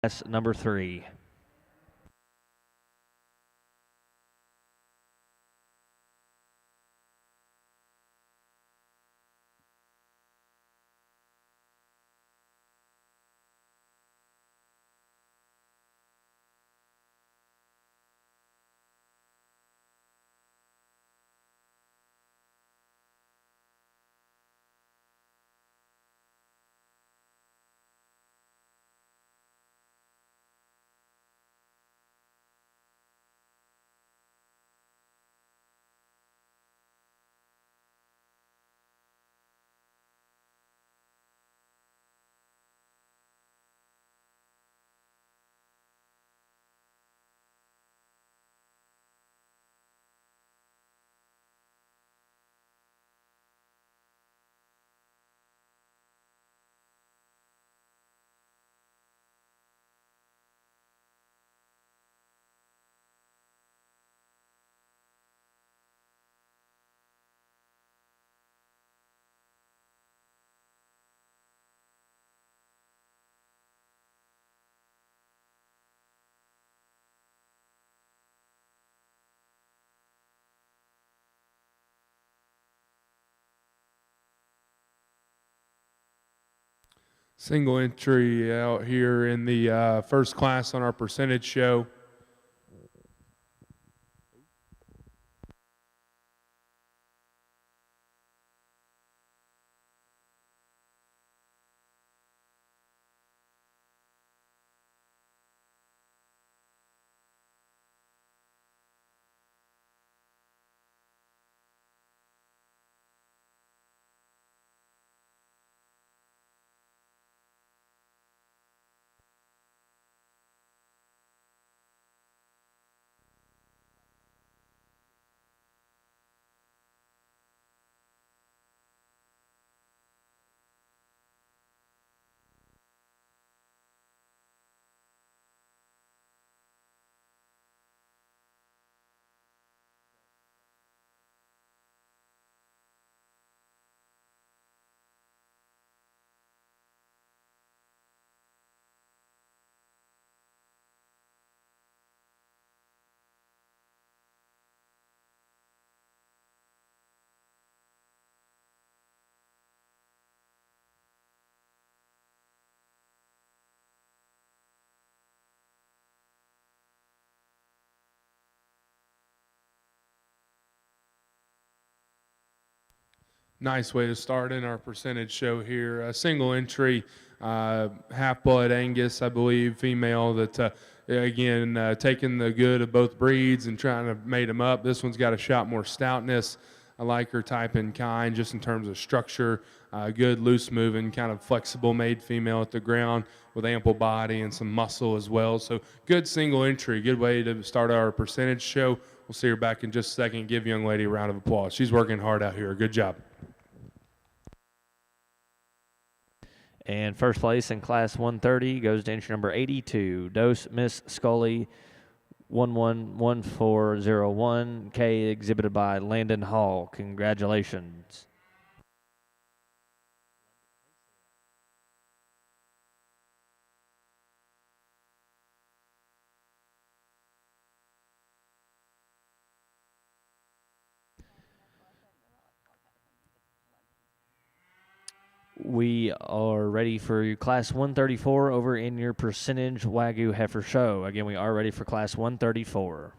That's number 3. Single entry out here in the first class on our percentage show. Nice way to start in our percentage show here. A single entry, half-blood Angus, I believe, female that, again, taking the good of both breeds and trying to mate them up. This one's got a shot more stoutness. I like her type and kind just in terms of structure. Good loose moving, kind of flexible made female at the ground with ample body and some muscle as well. So good single entry, good way to start our percentage show. We'll see her back in just a second. Give young lady a round of applause. She's working hard out here. Good job. And first place in Class 130 goes to entry number 82, Dose Miss Scully 111401, exhibited by Landon Hall. Congratulations. We are ready for your Class 134 over in your percentage Wagyu heifer show. Again, we are ready for Class 134.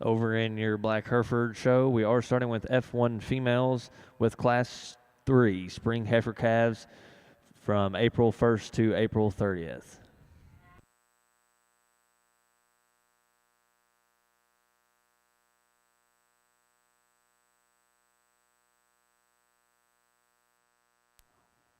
Over in your Black Hereford show, we are starting with F1 females with Class 3 spring heifer calves from April 1st to April 30th.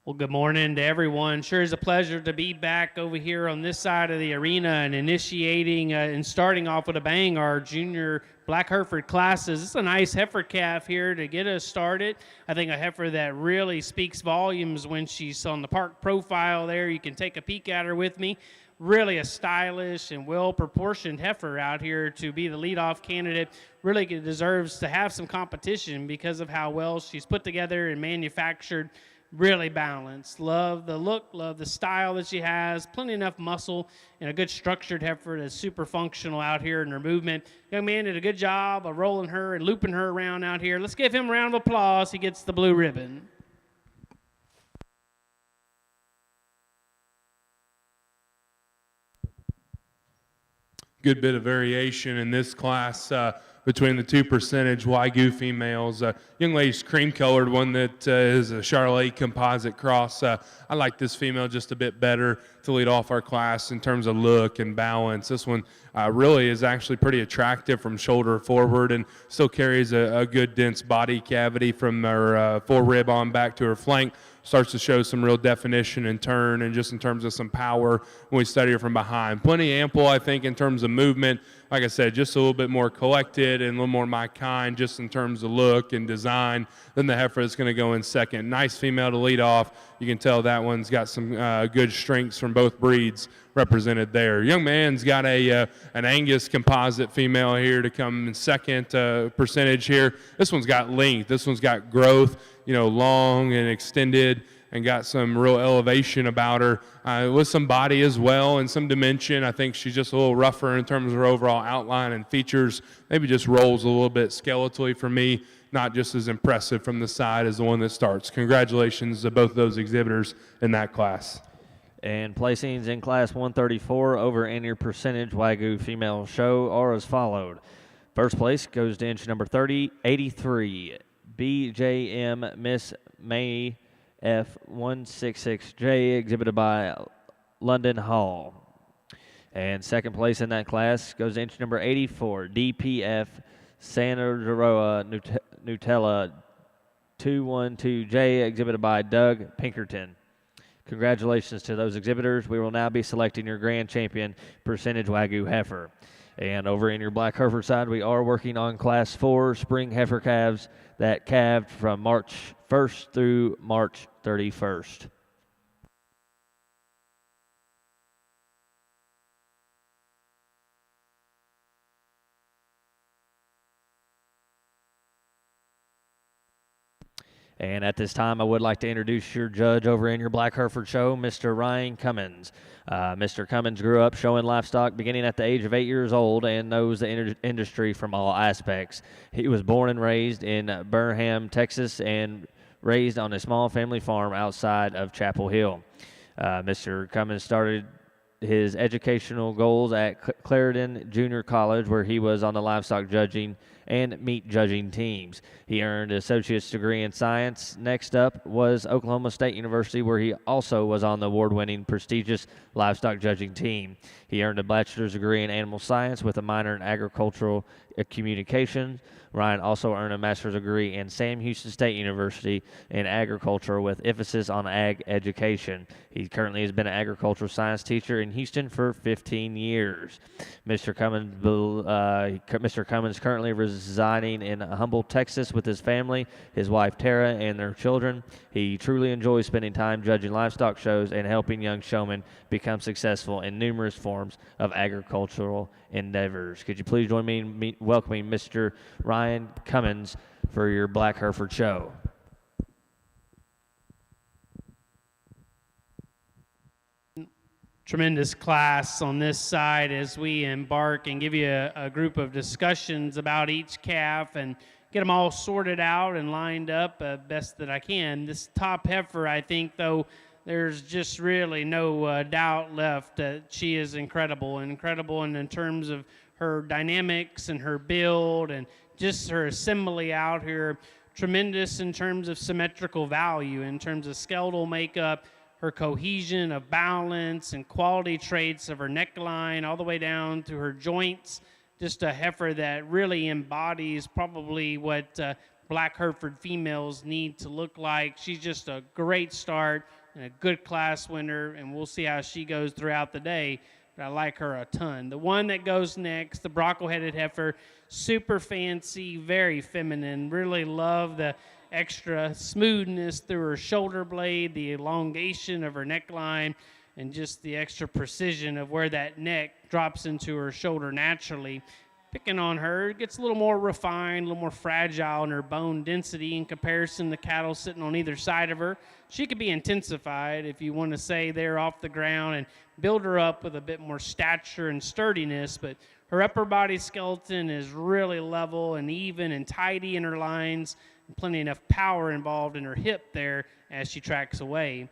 Well, good morning to everyone. Sure is a pleasure to be back over here on this side of the arena and initiating and starting off with a bang our junior Black Hereford classes. It's a nice heifer calf here to get us started. I think a heifer that really speaks volumes when she's on the park profile there. You can take a peek at her with me. Really a stylish and well-proportioned heifer out here to be the leadoff candidate. Really deserves to have some competition because of how well she's put together and manufactured. Really balanced. Love the look, love the style that she has. Plenty enough muscle and a good structured heifer that's super functional out here in her movement. Young man did a good job of rolling her and looping her around out here. Let's give him a round of applause. He gets the blue ribbon. Good bit of variation in this class between the two percentage Wagyu females. Young lady's cream-colored, one that is a Charolais composite cross. I like this female just a bit better to lead off our class in terms of look and balance. This one really is actually pretty attractive from shoulder forward and still carries a good dense body cavity from her forerib on back to her flank. Starts to show some real definition and turn and just in terms of some power when we study her from behind. Plenty ample, I think, in terms of movement. Like I said, just a little bit more collected and a little more my kind just in terms of look and design than the heifer that's going to go in second. Nice female to lead off. You can tell that one's got some good strengths from both breeds represented there. Young man's got an Angus composite female here to come in second percentage here. This one's got length. This one's got growth, long and extended and got some real elevation about her with some body as well and some dimension. I think she's just a little rougher in terms of her overall outline and features. Maybe just rolls a little bit skeletally for me. Not just as impressive from the side as the one that starts. Congratulations to both of those exhibitors in that class. And placings in Class 134 over in your percentage Wagyu female show are as followed. First place goes to inch number 83, BJM Miss May F166J, exhibited by London Hall. And second place in that class goes to inch number 84, DPF Santa Rosa Nutella 212J, exhibited by Doug Pinkerton. Congratulations to those exhibitors. We will now be selecting your grand champion percentage Wagyu heifer. And over in your Black Hereford side, we are working on Class 4 spring heifer calves that calved from March 1st through March 31st. And at this time, I would like to introduce your judge over in your Black Hereford show, Mr. Ryan Cummins. Mr. Cummins grew up showing livestock beginning at the age of 8 years old and knows the industry from all aspects. He was born and raised in Birmingham, Texas, and raised on a small family farm outside of Chapel Hill. Mr. Cummins started his educational goals at Clarendon Junior College, where he was on the livestock judging and meat judging teams. He earned an associate's degree in science. Next up was Oklahoma State University, where he also was on the award-winning prestigious livestock judging team. He earned a bachelor's degree in animal science with a minor in agricultural communications. Ryan also earned a master's degree in Sam Houston State University in agriculture with emphasis on ag education. He currently has been an agricultural science teacher in Houston for 15 years. Mr. Cummins currently residing in Humboldt, Texas with his family, his wife Tara, and their children. He truly enjoys spending time judging livestock shows and helping young showmen become successful in numerous forms of agricultural endeavors. Could you please join me in welcoming Mr. Ryan Cummins for your Black Hereford show? Tremendous class on this side as we embark and give you a group of discussions about each calf and get them all sorted out and lined up best that I can. This top heifer, I think, though, there's just really no doubt left that she is incredible in terms of her dynamics and her build and just her assembly out here. Tremendous in terms of symmetrical value, in terms of skeletal makeup, her cohesion of balance and quality traits of her neckline all the way down to her joints. Just a heifer that really embodies probably what black Hereford females need to look like. She's just a great start and a good class winner, and we'll see how she goes throughout the day. But I like her a ton. The one that goes next, the Bronco-headed heifer, super fancy, very feminine. Really love the extra smoothness through her shoulder blade, the elongation of her neckline, and just the extra precision of where that neck drops into her shoulder naturally. Picking on her, it gets a little more refined, a little more fragile in her bone density in comparison to cattle sitting on either side of her. She could be intensified if you want to say there off the ground and build her up with a bit more stature and sturdiness, but her upper body skeleton is really level and even and tidy in her lines, and plenty enough power involved in her hip there as she tracks away.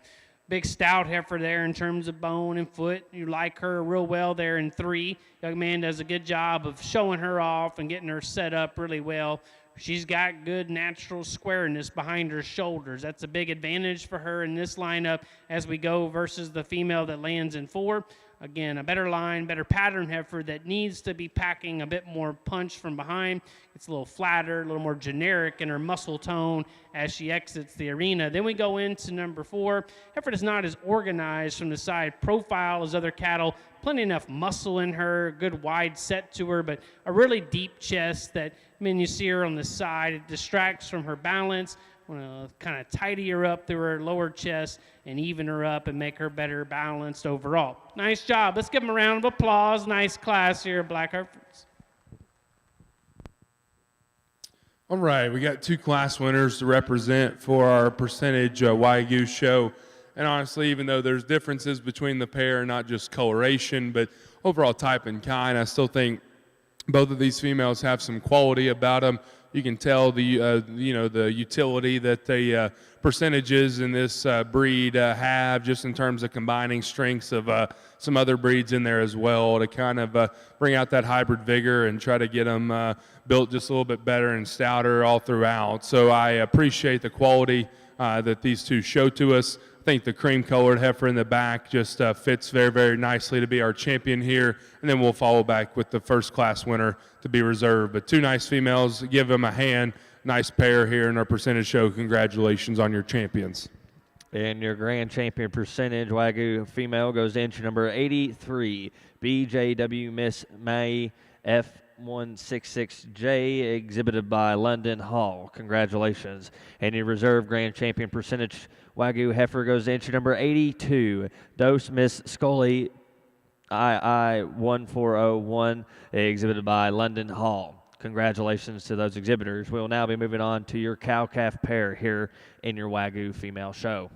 Big stout heifer there in terms of bone and foot. You like her real well there in 3. Young man does a good job of showing her off and getting her set up really well. She's got good natural squareness behind her shoulders. That's a big advantage for her in this lineup as we go versus the female that lands in 4. Again, a better line, better pattern heifer that needs to be packing a bit more punch from behind. It's a little flatter, a little more generic in her muscle tone as she exits the arena. Then we go into number 4. Heifer is not as organized from the side profile as other cattle. Plenty enough muscle in her, good wide set to her, but a really deep chest that when you see her on the side, it distracts from her balance. Want to kind of tidy her up through her lower chest and even her up and make her better balanced overall. Nice job. Let's give them a round of applause. Nice class here at Black Herefords. All right, we got 2 class winners to represent for our percentage Wagyu show. And honestly, even though there's differences between the pair, not just coloration, but overall type and kind, I still think both of these females have some quality about them. You can tell the the utility that the percentages in this breed have, just in terms of combining strengths of some other breeds in there as well to kind of bring out that hybrid vigor and try to get them built just a little bit better and stouter all throughout. So I appreciate the quality that these 2 show to us. I think the cream-colored heifer in the back just fits very, very nicely to be our champion here, and then we'll follow back with the first-class winner to be reserved. But 2 nice females, give them a hand. Nice pair here in our percentage show. Congratulations on your champions. And your grand champion percentage Wagyu female goes to entry number 83, BJW Miss May F166J, exhibited by London Hall. Congratulations. And your reserve grand champion percentage Wagyu heifer goes to entry number 82, Dose Miss Scully II1401, exhibited by London Hall. Congratulations to those exhibitors. We will now be moving on to your cow-calf pair here in your Wagyu female show.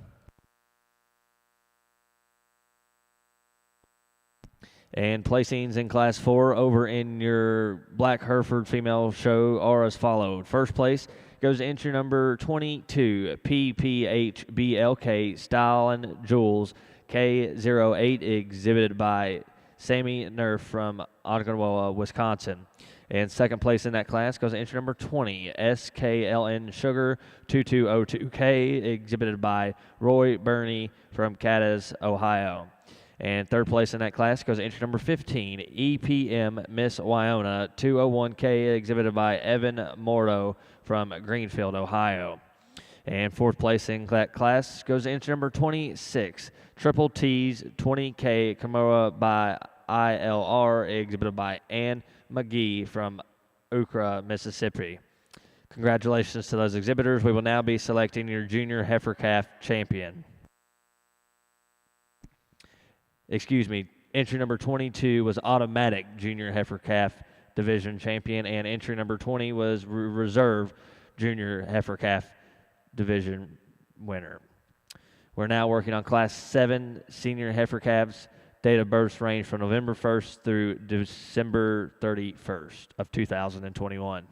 And placings in Class 4 over in your Black Hereford female show are as followed. First place goes to entry number 22, PPHBLK Style Jules K08, exhibited by Sammy Nerf from Onconawa, Wisconsin. And second place in that class goes to entry number 20, SKLN Sugar 2202K, exhibited by Roy Burney from Cadiz, Ohio. And third place in that class goes to entry number 15, EPM Miss Wyona 201K, exhibited by Evan Morrow from Greenfield, Ohio. And fourth place in that class goes to entry number 26, Triple T's 20K, Kimura by ILR, exhibited by Ann McGee from Ukra, Mississippi. Congratulations to those exhibitors. We will now be selecting your junior heifer calf champion. Excuse me, entry number 22 was automatic junior heifer calf division champion, and entry number 20 was reserve junior heifer calf division winner. We're now working on Class 7 senior heifer calves. Date of births range from November 1st through December 31st of 2021.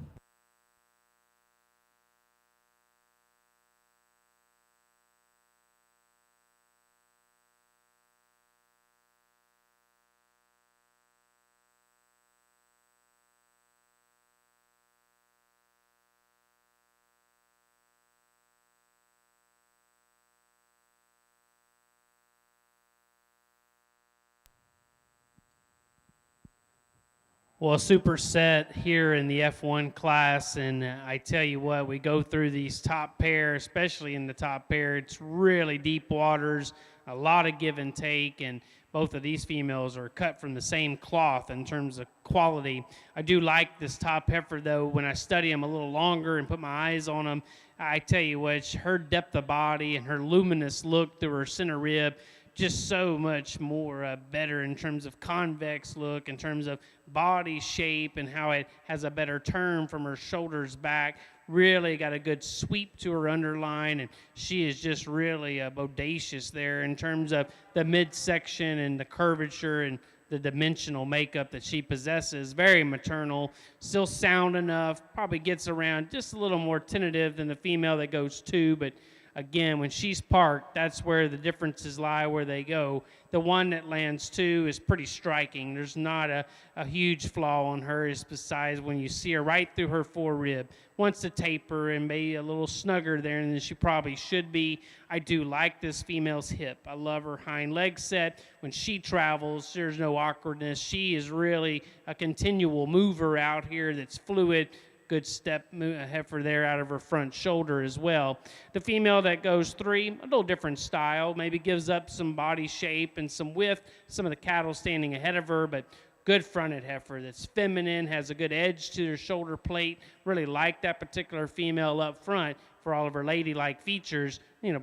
Well, a super set here in the F1 class, and I tell you what, we go through these top pair, especially in the top pair. It's really deep waters, a lot of give and take, and both of these females are cut from the same cloth in terms of quality. I do like this top heifer, though. When I study them a little longer and put my eyes on them, I tell you what, her depth of body and her luminous look through her center rib, just so much more better in terms of convex look, in terms of body shape, and how it has a better turn from her shoulders back. Really got a good sweep to her underline, and she is just really bodacious there in terms of the midsection and the curvature and the dimensional makeup that she possesses. Very maternal, still sound enough, probably gets around just a little more tentative than the female that goes 2, but again, when she's parked, that's where the differences lie, where they go. The one that lands 2 is pretty striking. There's not a huge flaw on her, besides when you see her right through her forerib. Wants to taper and maybe a little snugger there than she probably should be. I do like this female's hip. I love her hind leg set. When she travels, there's no awkwardness. She is really a continual mover out here that's fluid. Good step heifer there out of her front shoulder as well. The female that goes 3, a little different style, maybe gives up some body shape and some width, some of the cattle standing ahead of her, but good fronted heifer that's feminine, has a good edge to her shoulder plate. Really like that particular female up front for all of her ladylike features.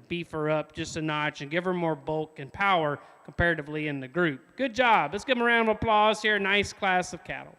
Beef her up just a notch and give her more bulk and power comparatively in the group. Good job. Let's give them a round of applause here. Nice class of cattle.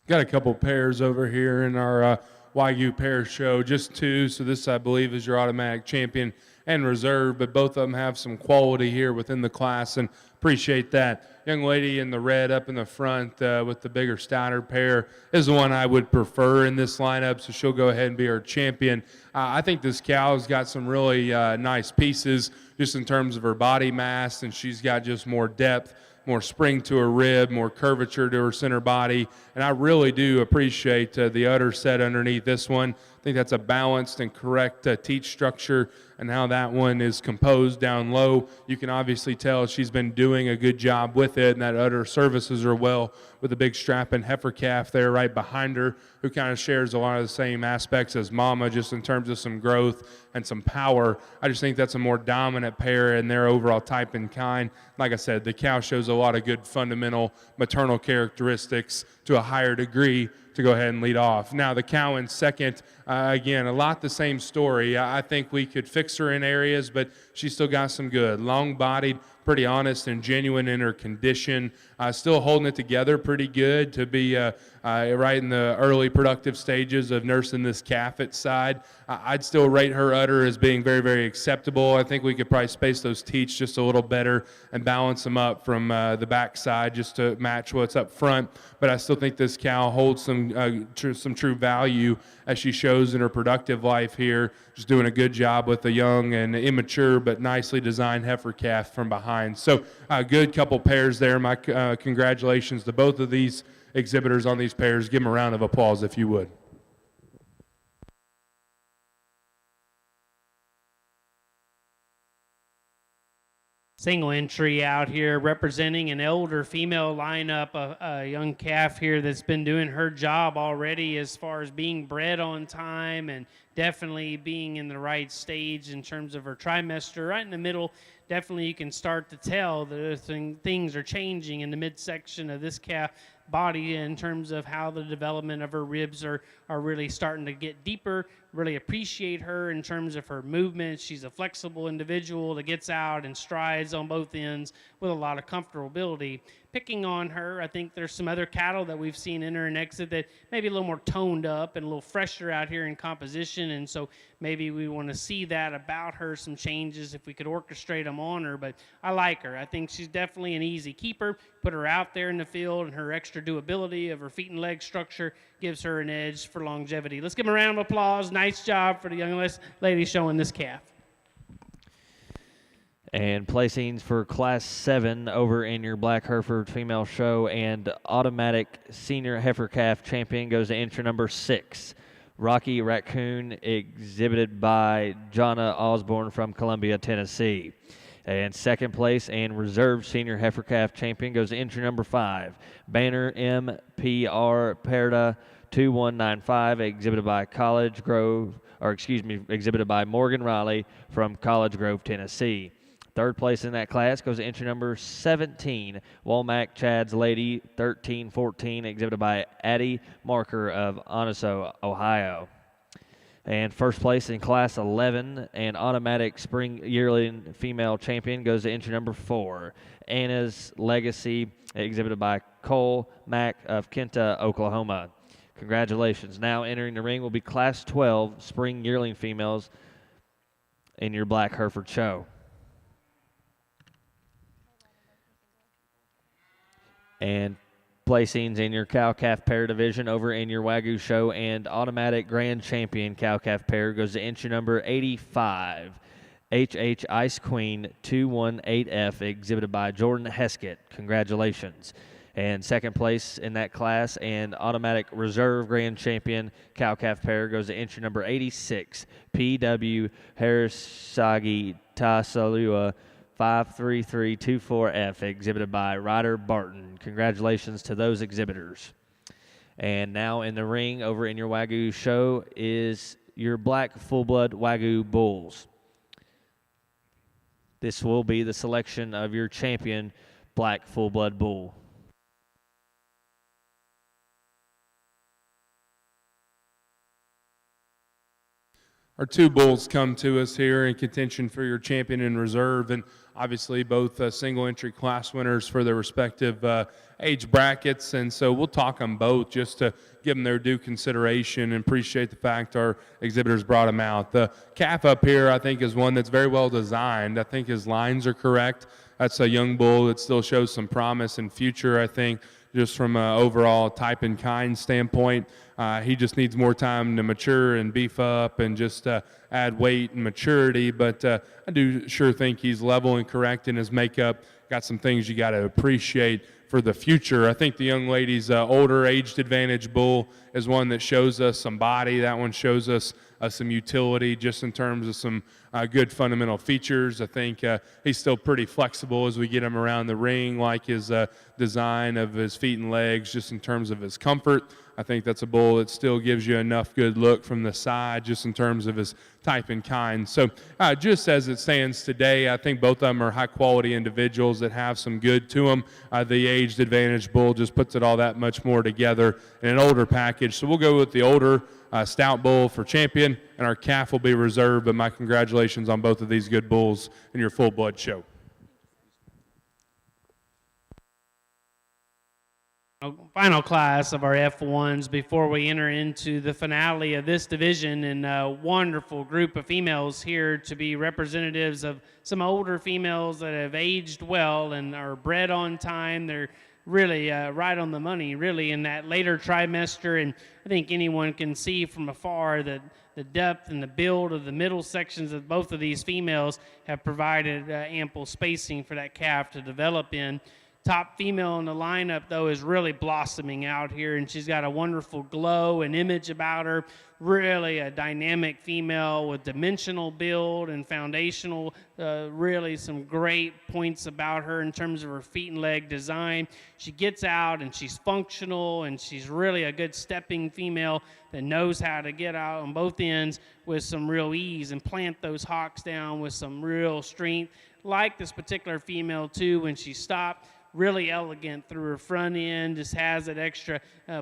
Got a couple pairs over here in our Wagyu pair show, just 2. So this, I believe, is your automatic champion and reserve, but both of them have some quality here within the class, and appreciate that. Young lady in the red up in the front with the bigger stouter pair is the one I would prefer in this lineup, so she'll go ahead and be our champion. I think this cow's got some really nice pieces just in terms of her body mass, and she's got just more depth, more spring to her rib, more curvature to her center body, and I really do appreciate the udder set underneath this one. I think that's a balanced and correct teat structure, and how that one is composed down low. You can obviously tell she's been doing a good job with it, and that udder services her well with a big strapping heifer calf there right behind her, who kind of shares a lot of the same aspects as Mama, just in terms of some growth and some power. I just think that's a more dominant pair in their overall type and kind. Like I said, the cow shows a lot of good fundamental maternal characteristics to a higher degree to go ahead and lead off. Now the cow in second, again, a lot the same story. I think we could fix her in areas, but she's still got some good. Long-bodied, pretty honest and genuine in her condition. Still holding it together pretty good to be right in the early productive stages of nursing this calf at side. I'd still rate her udder as being very, very acceptable. I think we could probably space those teats just a little better and balance them up from the back side just to match what's up front. But I still think this cow holds some true value as she shows in her productive life here. Just doing a good job with a young and immature but nicely designed heifer calf from behind. So a good couple pairs there. My congratulations to both of these exhibitors on these pairs. Give them a round of applause if you would. Single entry out here representing an elder female lineup, a young calf here that's been doing her job already as far as being bred on time and definitely being in the right stage in terms of her trimester. Right in the middle, definitely you can start to tell that things are changing in the midsection of this calf body in terms of how the development of her ribs are really starting to get deeper. Really appreciate her in terms of her movement. She's a flexible individual that gets out and strides on both ends with a lot of comfortability. Picking on her, I think there's some other cattle that we've seen enter and exit that maybe a little more toned up and a little fresher out here in composition, and so maybe we want to see that about her, some changes if we could orchestrate them on her. But I like her. I think she's definitely an easy keeper. Put her out there in the field, and her extra doability of her feet and leg structure gives her an edge for longevity. Let's give them a round of applause. Nice job for the young lady showing this calf. And placings for Class 7 over in your Black Hereford female show and automatic senior heifer calf champion goes to entry number 6, Rocky Raccoon, exhibited by Jonna Osborne from Columbia, Tennessee. And second place and reserve senior heifer calf champion goes to entry number 5, Banner MPR Perda 2195, exhibited by exhibited by Morgan Riley from College Grove, Tennessee. Third place in that class goes to entry number 17, Walmack Chad's Lady 1314, exhibited by Addie Marker of Onesso, Ohio. And first place in class 11 and automatic spring yearling female champion goes to entry number 4, Anna's Legacy, exhibited by Cole Mack of Kenta, Oklahoma. Congratulations. Now entering the ring will be class 12 spring yearling females in your Black Hereford show. And placings in your cow-calf pair division over in your Wagyu show and automatic grand champion cow-calf pair goes to entry number 85, HH Ice Queen 218F, exhibited by Jordan Heskett. Congratulations. And second place in that class and automatic reserve grand champion cow-calf pair goes to entry number 86, PW Harrisagi Tasalua 53324F, exhibited by Ryder Barton. Congratulations to those exhibitors. And now in the ring over in your Wagyu show is your black full-blood Wagyu bulls. This will be the selection of your champion black full-blood bull. Our two bulls come to us here in contention for your champion in reserve, and obviously both single entry class winners for their respective age brackets, and so we'll talk them both just to give them their due consideration and appreciate the fact our exhibitors brought them out. The calf up here I think is one that's very well designed. I think his lines are correct. That's a young bull that still shows some promise in future, I think, just from an overall type and kind standpoint. He just needs more time to mature and beef up and just add weight and maturity, but I do sure think he's level and correct in his makeup. Got some things you got to appreciate for the future. I think the young lady's older aged advantage bull is one that shows us some body. That one shows us some utility just in terms of some good fundamental features. I think he's still pretty flexible as we get him around the ring, like his design of his feet and legs just in terms of his comfort. I think that's a bull that still gives you enough good look from the side just in terms of his type and kind. So just as it stands today, I think both of them are high-quality individuals that have some good to them. The aged advantage bull just puts it all that much more together in an older package. So we'll go with the older stout bull for champion, and our calf will be reserved, but my congratulations on both of these good bulls in your full-blood show. Final class of our F1s before we enter into the finale of this division, and a wonderful group of females here to be representatives of some older females that have aged well and are bred on time. They're really right on the money, really, in that later trimester, and I think anyone can see from afar that the depth and the build of the middle sections of both of these females have provided ample spacing for that calf to develop in. Top female in the lineup, though, is really blossoming out here, and she's got a wonderful glow and image about her. Really a dynamic female with dimensional build and foundational, really some great points about her in terms of her feet and leg design. She gets out and she's functional, and she's really a good stepping female that knows how to get out on both ends with some real ease and plant those hocks down with some real strength. Like this particular female, too, when she stopped, really elegant through her front end, just has that extra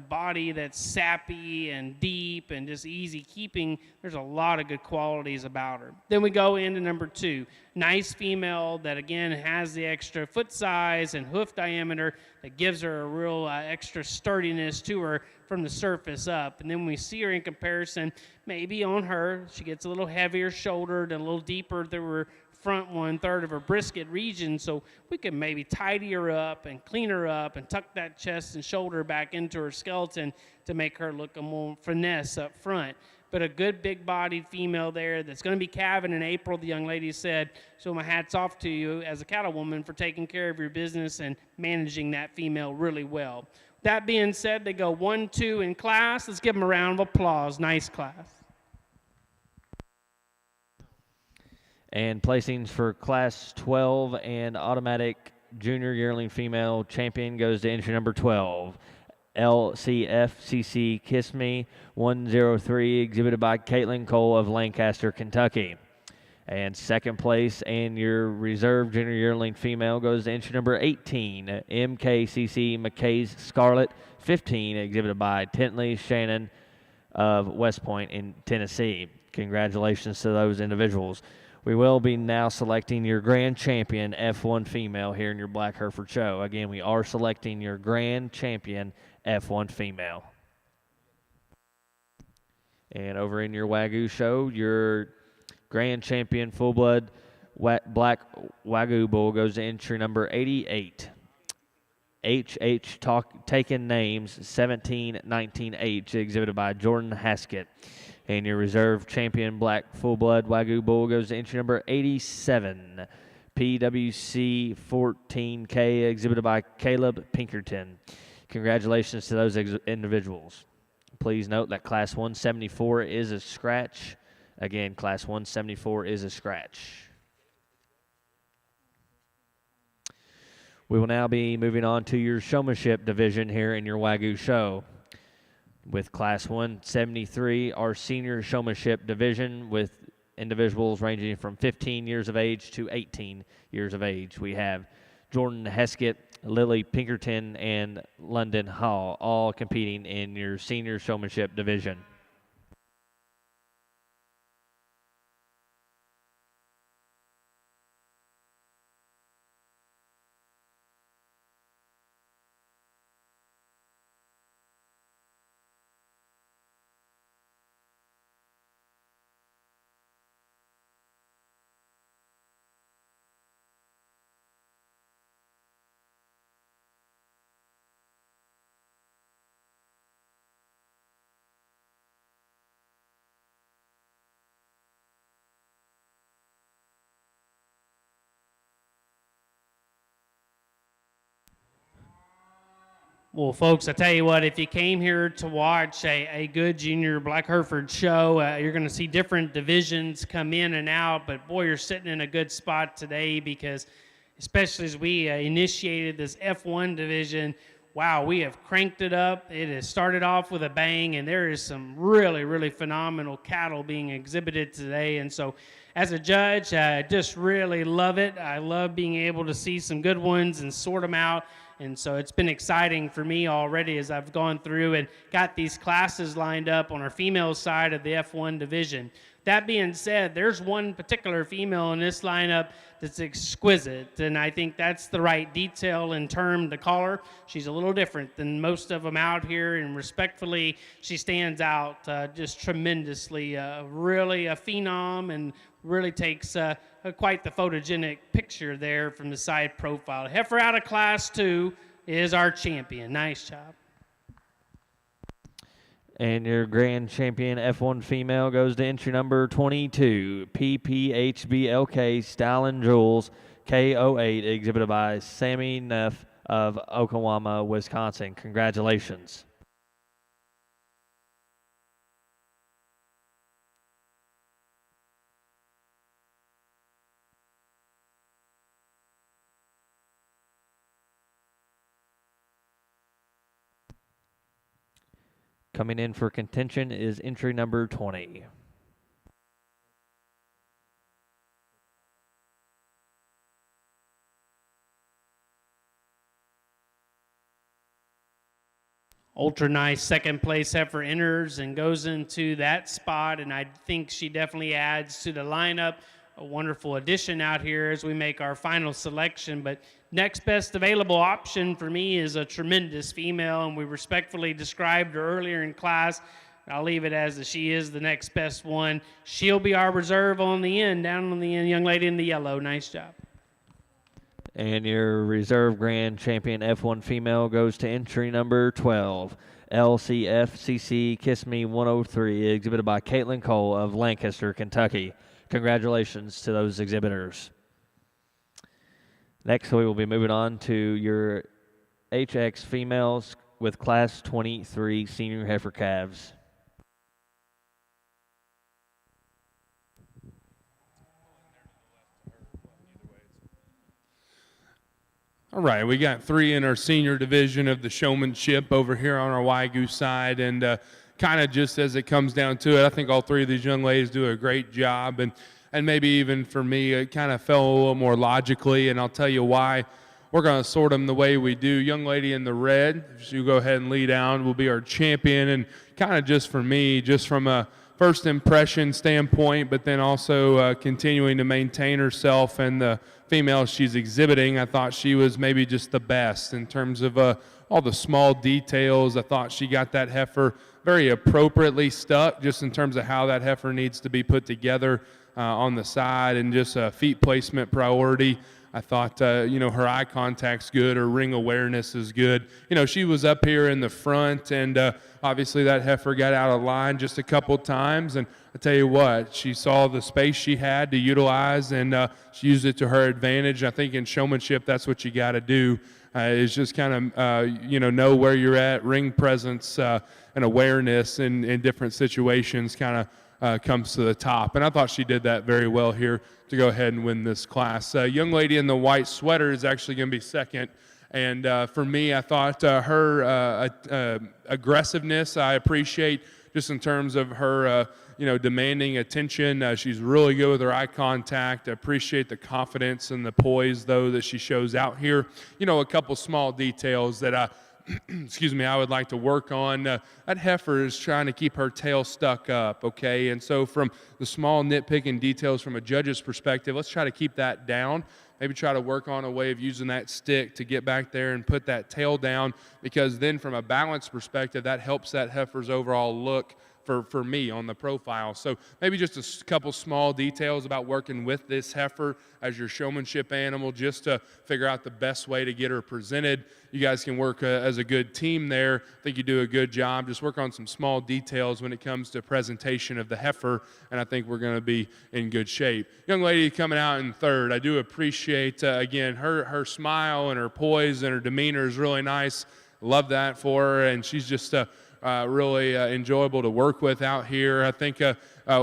body that's sappy and deep and just easy keeping. There's a lot of good qualities about her. Then we go into number 2. Nice female that, again, has the extra foot size and hoof diameter that gives her a real extra sturdiness to her from the surface up. And then when we see her in comparison, maybe on her, she gets a little heavier shouldered and a little deeper through her front 1/3 of her brisket region, so we can maybe tidy her up and clean her up and tuck that chest and shoulder back into her skeleton to make her look a more finesse up front. But a good big-bodied female there that's going to be calving in April, the young lady said. So my hat's off to you as a cattle woman for taking care of your business and managing that female really well. That being said, they go 1-2 in class. Let's give them a round of applause. Nice class. And placings for Class 12 and automatic junior yearling female champion goes to entry number 12. LCFCC Kiss Me 103, exhibited by Caitlin Cole of Lancaster, Kentucky. And second place and your reserve junior yearling female goes to entry number 18, MKCC McKay's Scarlet 15, exhibited by Tentley Shannon of West Point in Tennessee. Congratulations to those individuals. We will be now selecting your grand champion F1 female here in your Black Hereford show. Again, we are selecting your grand champion F1 female. And over in your Wagyu show, your grand champion full-blood black Wagyu bull goes to entry number 88. HH Taken Names 1719H, exhibited by Jordan Haskett. And your reserve champion black full-blood Wagyu bull goes to entry number 87. PWC 14K, exhibited by Caleb Pinkerton. Congratulations to those individuals. Please note that Class 174 is a scratch. Again, Class 174 is a scratch. We will now be moving on to your showmanship division here in your Wagyu show. With Class 173, our senior showmanship division with individuals ranging from 15 years of age to 18 years of age. We have Jordan Heskett, Lily Pinkerton, and London Hall all competing in your senior showmanship division. Well, folks, I tell you what, if you came here to watch a good junior Black Hereford show, you're going to see different divisions come in and out, but boy, you're sitting in a good spot today because especially as we initiated this F1 division, wow, we have cranked it up. It has started off with a bang, and there is some really, really phenomenal cattle being exhibited today. And so as a judge, I just really love it. I love being able to see some good ones and sort them out. And so it's been exciting for me already as I've gone through and got these classes lined up on our female side of the F1 division. That being said, there's one particular female in this lineup that's exquisite, and I think that's the right detail and term to call her. She's a little different than most of them out here, and respectfully, she stands out just tremendously. Really a phenom, and really takes quite the photogenic picture there from the side profile. Heifer out of Class 2 is our champion. Nice job. And your grand champion F1 female goes to entry number 22, PPHBLK Style and Jewels K08, exhibited by Sammy Neff of Oklahoma, Wisconsin. Congratulations. Coming in for contention is entry number 20. Ultra nice second place heifer enters and goes into that spot, and I think she definitely adds to the lineup. A wonderful addition out here as we make our final selection. But next best available option for me is a tremendous female, and we respectfully described her earlier in class. I'll leave it as she is the next best one. She'll be our reserve on the end, down on the end, young lady in the yellow. Nice job. And your reserve grand champion F1 female goes to entry number 12, LCFCC Kiss Me 103, exhibited by Caitlin Cole of Lancaster, Kentucky. Congratulations to those exhibitors. Next, we will be moving on to your HX females with Class 23 senior heifer calves. All right, we got 3 in our senior division of the showmanship over here on our Wagyu side, and kind of just as it comes down to it, I think all 3 of these young ladies do a great job, and maybe even for me, it kind of fell a little more logically, and I'll tell you why. We're going to sort them the way we do. Young lady in the red, she'll go ahead and lead down, will be our champion, and kind of just for me, just from a first impression standpoint, but then also continuing to maintain herself and the female she's exhibiting, I thought she was maybe just the best in terms of all the small details. I thought she got that heifer very appropriately stuck just in terms of how that heifer needs to be put together on the side, and just feet placement priority. I thought, her eye contact's good, her ring awareness is good. She was up here in the front, and obviously that heifer got out of line just a couple times, and I tell you what, she saw the space she had to utilize, and she used it to her advantage. I think in showmanship, that's what you got to do, is just kind of, know where you're at, ring presence and awareness in different situations kind of comes to the top. And I thought she did that very well here to go ahead and win this class. Young lady in the white sweater is actually going to be second. And for me, I thought her aggressiveness, I appreciate just in terms of her, demanding attention. She's really good with her eye contact. I appreciate the confidence and the poise, though, that she shows out here. A couple small details that excuse me, I would like to work on. That heifer is trying to keep her tail stuck up, okay? And so from the small nitpicking details from a judge's perspective, let's try to keep that down. Maybe try to work on a way of using that stick to get back there and put that tail down, because then from a balance perspective, that helps that heifer's overall look for me on the profile. So maybe just a couple small details about working with this heifer as your showmanship animal, just to figure out the best way to get her presented. You guys can work as a good team there. I think you do a good job. Just work on some small details when it comes to presentation of the heifer, and I think we're going to be in good shape. Young lady coming out in third, I do appreciate, again, her smile and her poise and her demeanor is really nice. Love that for her, and she's just really enjoyable to work with out here. I think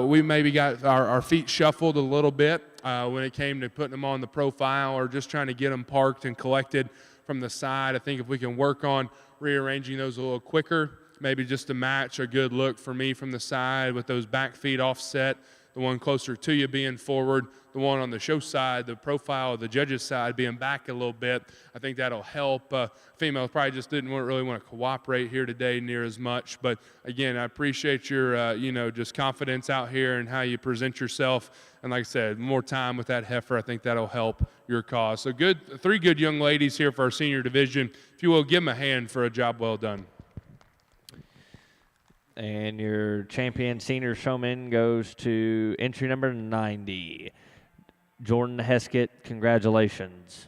we maybe got our feet shuffled a little bit when it came to putting them on the profile, or just trying to get them parked and collected from the side. I think if we can work on rearranging those a little quicker, maybe just to match a good look for me from the side with those back feet offset, the one closer to you being forward, the one on the show side, the profile of the judge's side being back a little bit. I think that'll help. Females probably just didn't really want to cooperate here today near as much. But again, I appreciate your, just confidence out here and how you present yourself. And like I said, more time with that heifer, I think that'll help your cause. So good, 3 good young ladies here for our senior division. If you will, give them a hand for a job well done. And your champion senior showman goes to entry number 90, Jordan Heskett. Congratulations.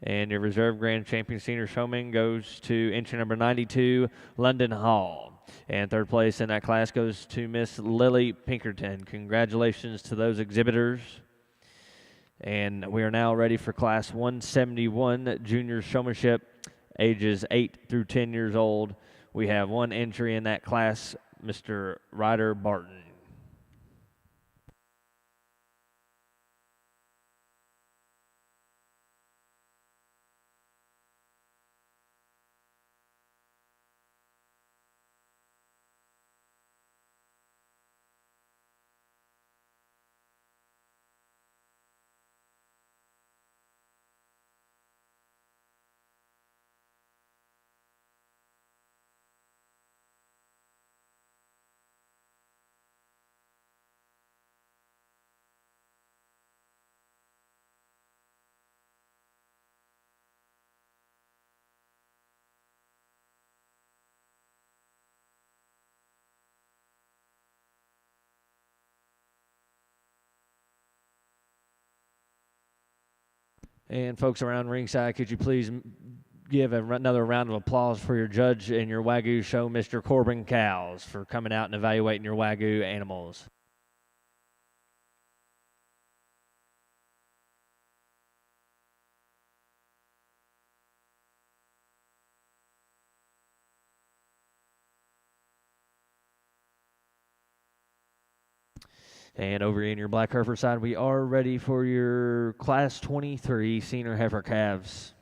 And your reserve grand champion senior showman goes to entry number 92, London Hall. And third place in that class goes to Miss Lily Pinkerton. Congratulations to those exhibitors. And we are now ready for class 171, junior showmanship, ages 8 through 10 years old. We have 1 entry in that class, Mr. Ryder Barton. And folks around ringside, could you please give another round of applause for your judge in your Wagyu show, Mr. Corbin Cowles, for coming out and evaluating your Wagyu animals. And over in your black Hereford side, we are ready for your Class 23 senior heifer calves.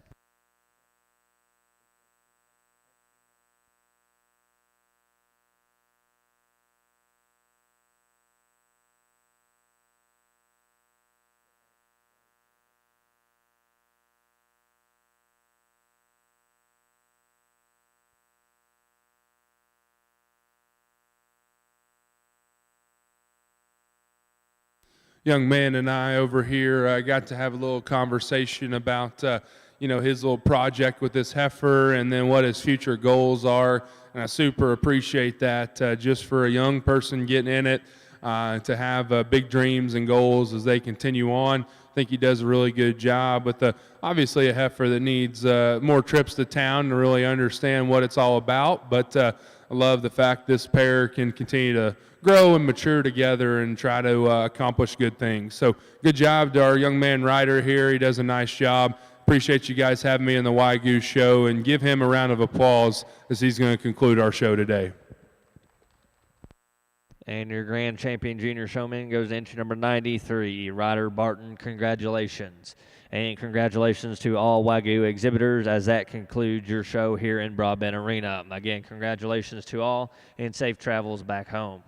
young man and I over here got to have a little conversation about his little project with this heifer and then what his future goals are. And I super appreciate that just for a young person getting in it to have big dreams and goals as they continue on. I think he does a really good job with obviously a heifer that needs more trips to town to really understand what it's all about. But I love the fact this pair can continue to grow and mature together and try to accomplish good things. So good job to our young man Ryder here. He does a nice job. Appreciate you guys having me in the Wagyu show, and give him a round of applause as he's going to conclude our show today. And your grand champion junior showman goes entry number 93, Ryder Barton. Congratulations. And congratulations to all Wagyu exhibitors as that concludes your show here in Broadbent Arena. Again, congratulations to all and safe travels back home.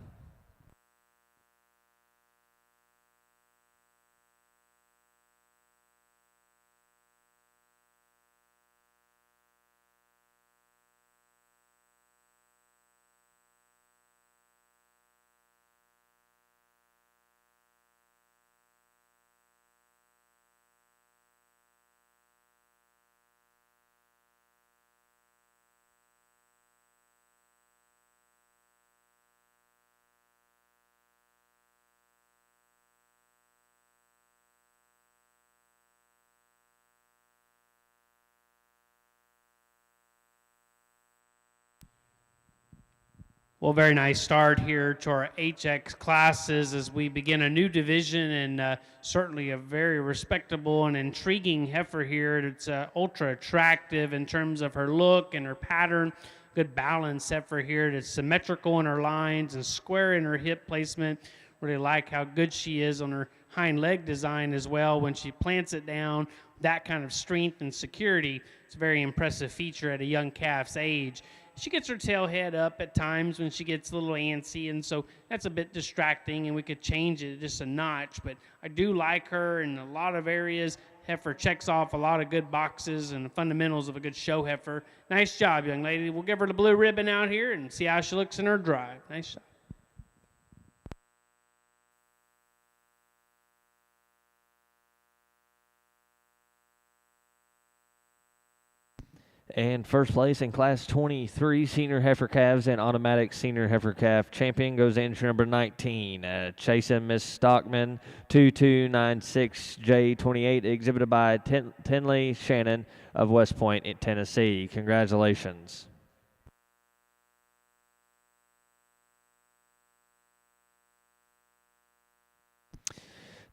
Well, very nice start here to our HX classes as we begin a new division, and certainly a very respectable and intriguing heifer here. It's ultra attractive in terms of her look and her pattern. Good balance heifer here. It's symmetrical in her lines and square in her hip placement. Really like how good she is on her hind leg design as well. When she plants it down, that kind of strength and security, it's a very impressive feature at a young calf's age. She gets her tail head up at times when she gets a little antsy, and so that's a bit distracting, and we could change it just a notch. But I do like her in a lot of areas. Heifer checks off a lot of good boxes and the fundamentals of a good show heifer. Nice job, young lady. We'll give her the blue ribbon out here and see how she looks in her drive. Nice job. And first place in Class 23 Senior Heifer Calves and Automatic Senior Heifer Calf champion goes entry number 19, Chasing Miss Stockman 2296J28, exhibited by Tinley Shannon of West Point in Tennessee. Congratulations.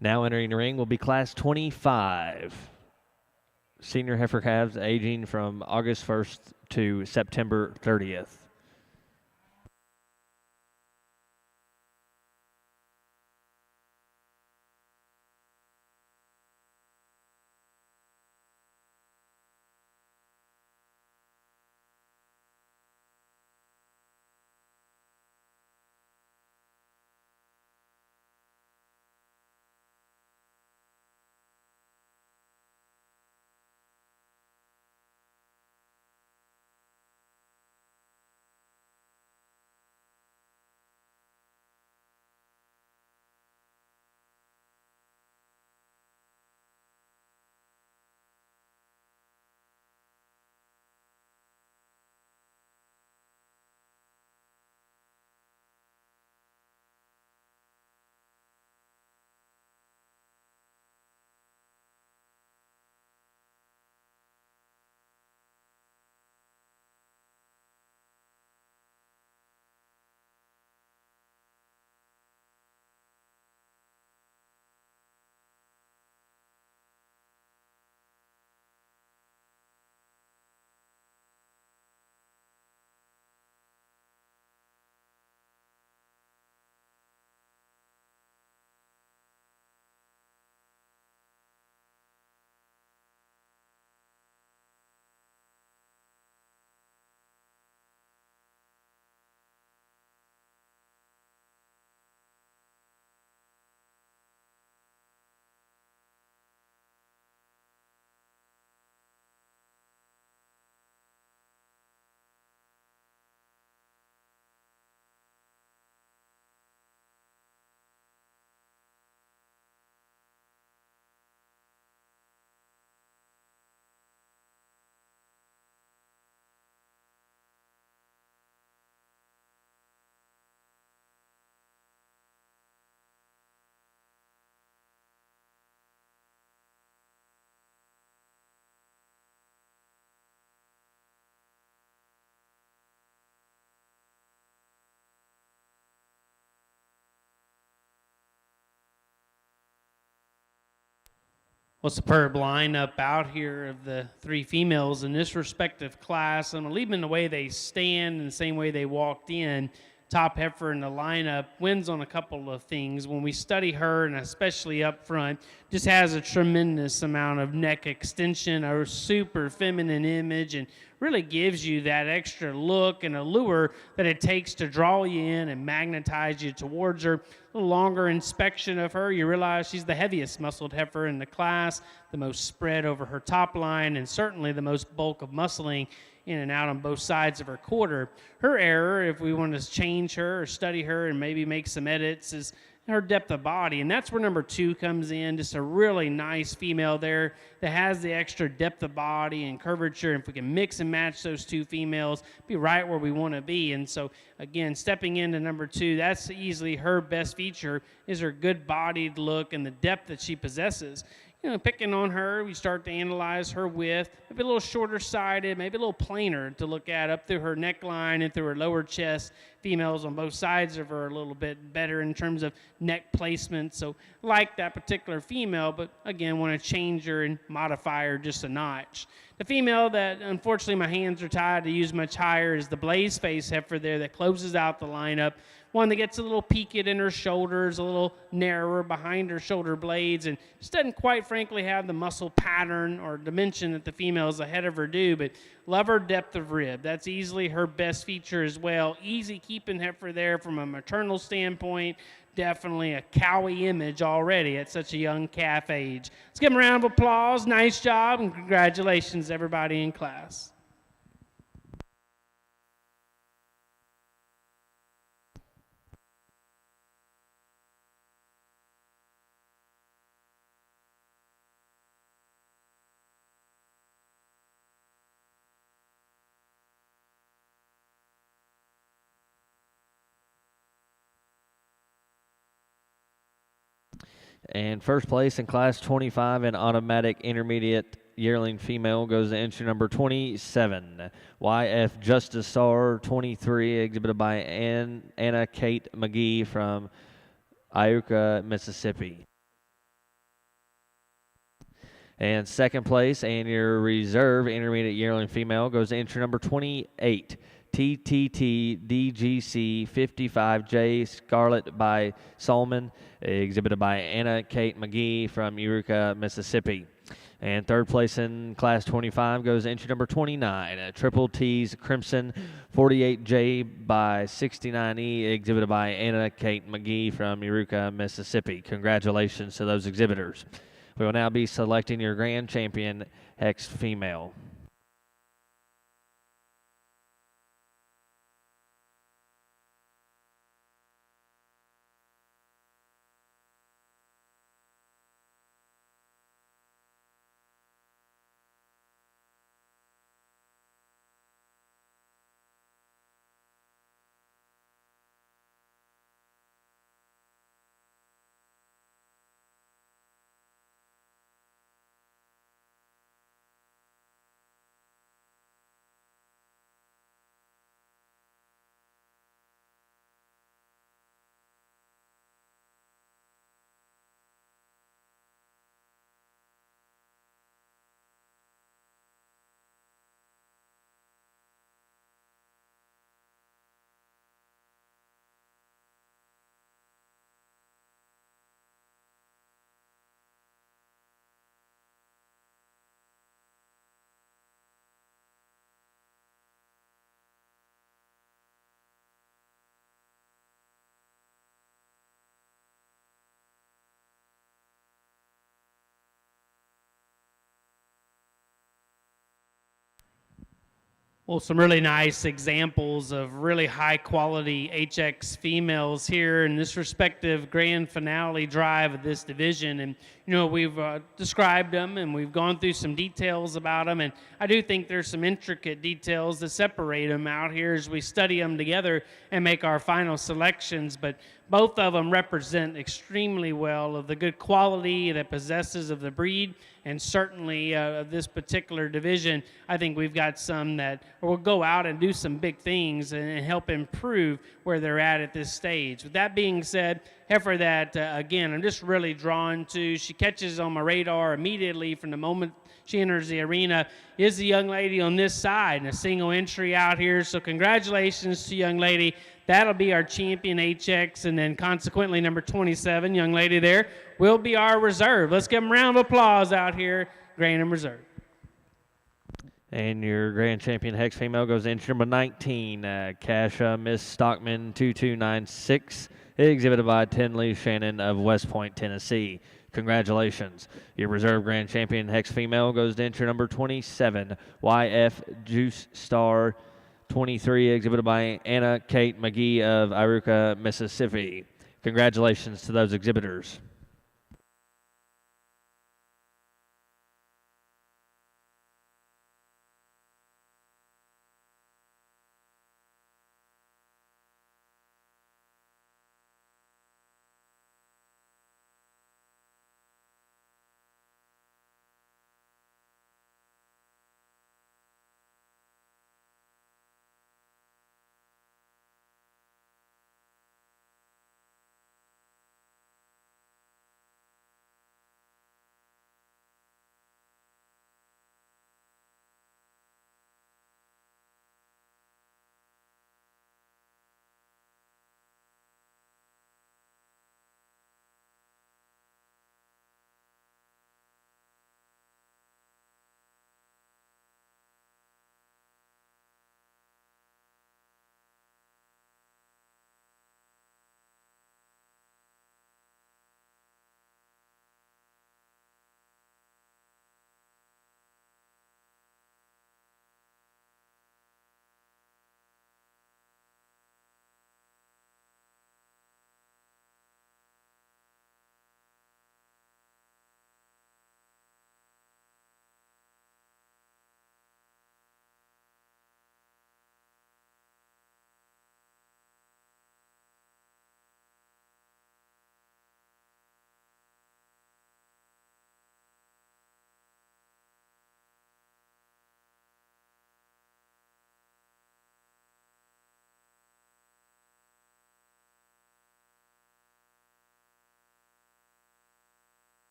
Now entering the ring will be Class 25. Senior heifer calves aging from August 1st to September 30th. Well, superb lineup out here of the three females in this respective class. I'm going to leave them in the way they stand and the same way they walked in. Top heifer in the lineup wins on a couple of things. When we study her, and especially up front, just has a tremendous amount of neck extension, a super feminine image, and really gives you that extra look and allure that it takes to draw you in and magnetize you towards her. A little longer inspection of her, you realize she's the heaviest muscled heifer in the class, the most spread over her top line, and certainly the most bulk of muscling in and out on both sides of her quarter. Her error, if we want to change her or study her and maybe make some edits, is her depth of body, and that's where number 2 comes in. Just a really nice female there that has the extra depth of body and curvature. And if we can mix and match those 2 females, be right where we want to be. And so again, stepping into number 2, that's easily her best feature, is her good bodied look and the depth that she possesses. You know, picking on her, we start to analyze her width, maybe a little shorter sided, maybe a little plainer to look at up through her neckline and through her lower chest. Females on both sides of her are a little bit better in terms of neck placement. So like that particular female, but again, want to change her and modify her just a notch. The female that unfortunately my hands are tied to use much higher is the blaze face heifer there that closes out the lineup. One that gets a little peaked in her shoulders, a little narrower behind her shoulder blades, and just doesn't quite frankly have the muscle pattern or dimension that the females ahead of her do, but love her depth of rib. That's easily her best feature as well. Easy keeping heifer there from a maternal standpoint. Definitely a cowy image already at such a young calf age. Let's give them a round of applause. Nice job, and congratulations everybody in class. And first place in Class 25 in automatic intermediate yearling female goes to entry number 27, YF Justice Star 23, exhibited by Anna Kate McGee from Iuka, Mississippi. And second place and your reserve intermediate yearling female goes to entry number 28, TTT DGC 55J Scarlet by Solomon, exhibited by Anna Kate McGee from Eureka, Mississippi. And third place in Class 25 goes entry number 29, Triple T's Crimson 48J by 69E, exhibited by Anna Kate McGee from Eureka, Mississippi. Congratulations to those exhibitors. We will now be selecting your grand champion hex female. Well, some really nice examples of really high quality HX females here in this respective grand finale drive of this division. And, you know, we've described them and we've gone through some details about them. And I do think there's some intricate details that separate them out here as we study them together and make our final selections. But both of them represent extremely well of the good quality that possesses of the breed, and certainly of this particular division. I think we've got some that will go out and do some big things and help improve where they're at this stage. With that being said, heifer that, again, I'm just really drawn to. She catches on my radar immediately from the moment she enters the arena is the young lady on this side, and a single entry out here. So congratulations to young lady. That'll be our champion HX, and then consequently number 27, young lady there, will be our reserve. Let's give them a round of applause out here, Grand and Reserve. And your grand champion hex female goes to entry number 19, Kasha Miss Stockman 2296, exhibited by Tinley Shannon of West Point, Tennessee. Congratulations. Your reserve grand champion hex female goes to entry number 27, YF Juice Star 23, exhibited by Anna Kate McGee of Iruka, Mississippi. Congratulations to those exhibitors.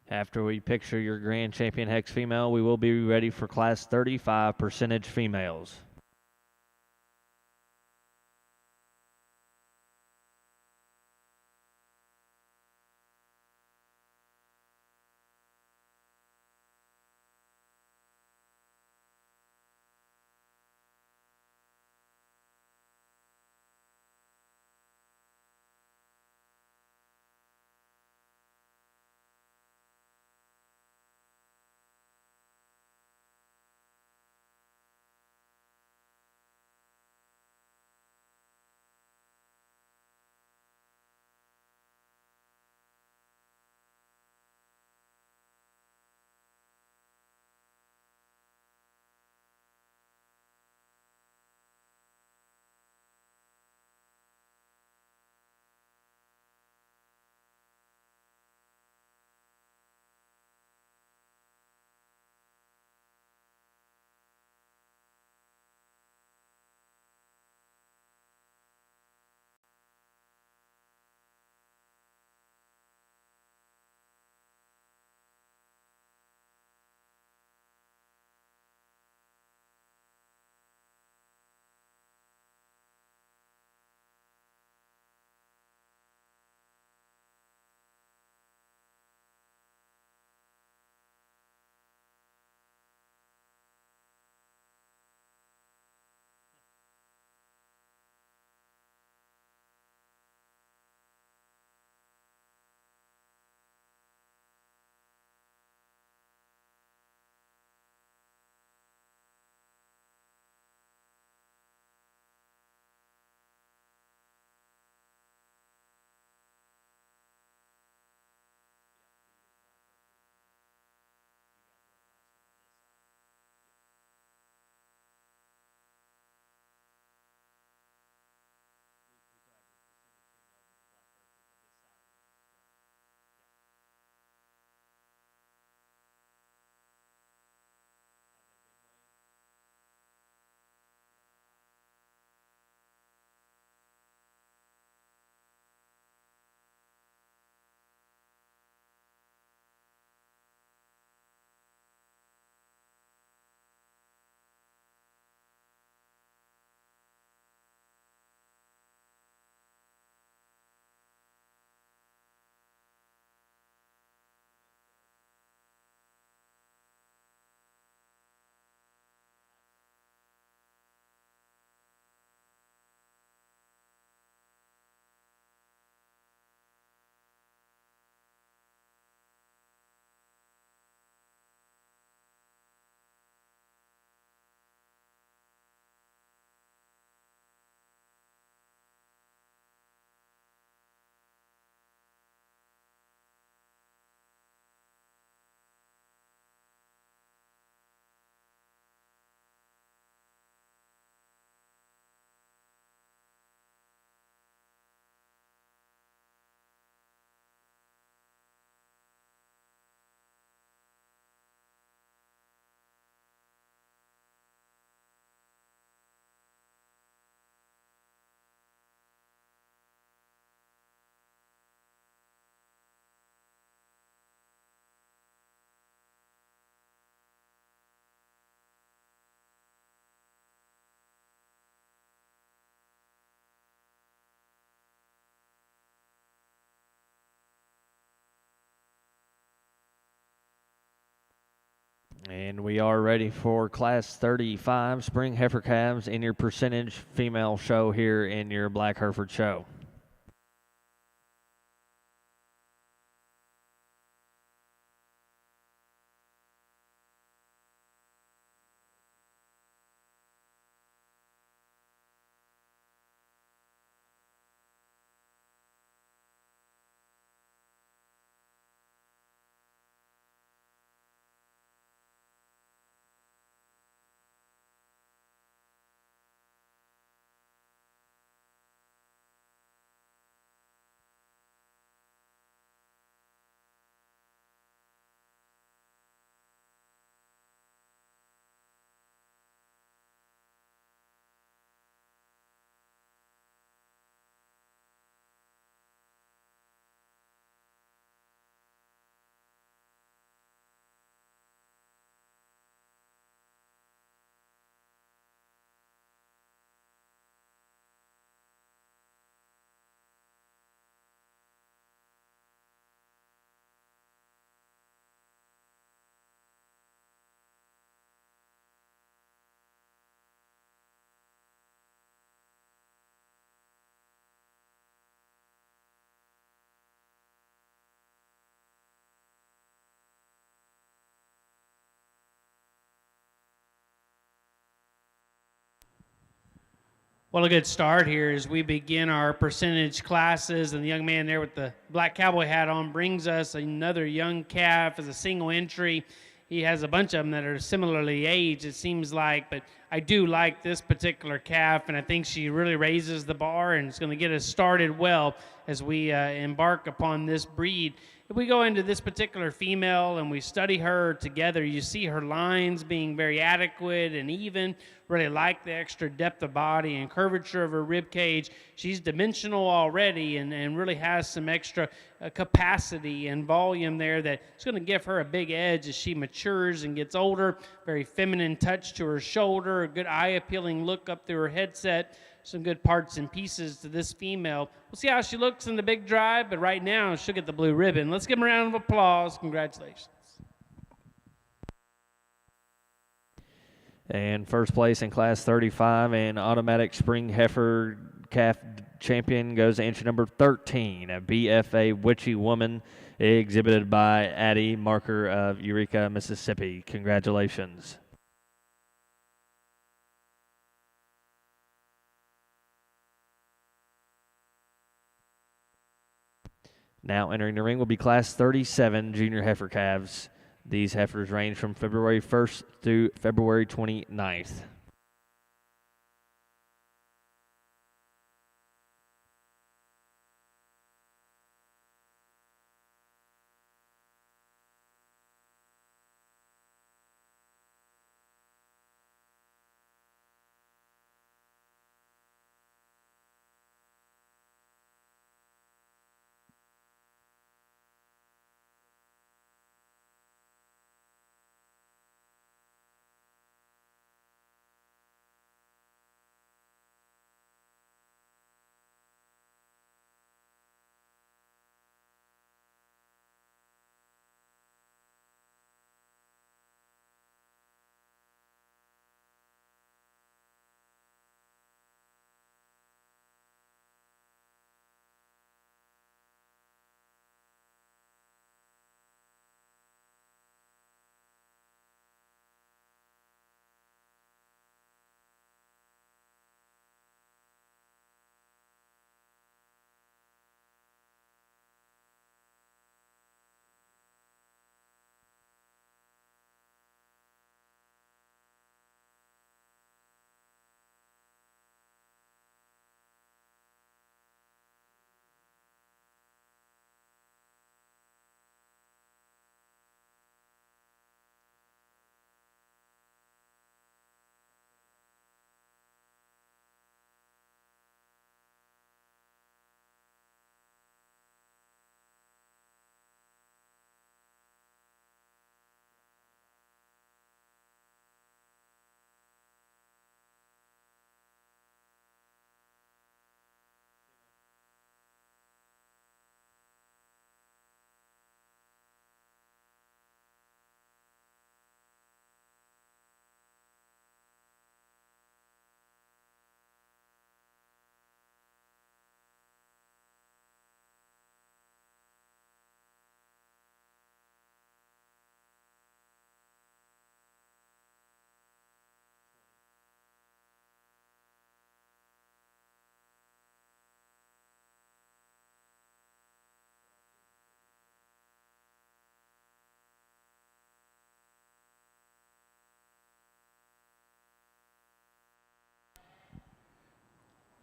After we picture your grand champion hex female, we will be ready for class 35 percentage females. And we are ready for Class 35 Spring Heifer Calves in your percentage female show here in your Black Hereford show. Well, a good start here as we begin our percentage classes, and the young man there with the black cowboy hat on brings us another young calf as a single entry. He has a bunch of them that are similarly aged, it seems like, but I do like this particular calf, and I think she really raises the bar and is going to get us started well as we embark upon this breed. If we go into this particular female and we study her together, you see her lines being very adequate and even. Really like the extra depth of body and curvature of her rib cage. She's dimensional already and really has some extra capacity and volume there that's going to give her a big edge as she matures and gets older. Very feminine touch to her shoulder, a good eye-appealing look up through her headset. Some good parts and pieces to this female. We'll see how she looks in the big drive, but right now she'll get the blue ribbon. Let's give them a round of applause. Congratulations. And first place in Class 35 and automatic Spring Heifer Calf champion goes to entry number 13, a BFA Witchy Woman, exhibited by Addie, marker of Eureka, Mississippi. Congratulations. Now entering the ring will be Class 37 Junior Heifer Calves. These heifers range from February 1st through February 29th.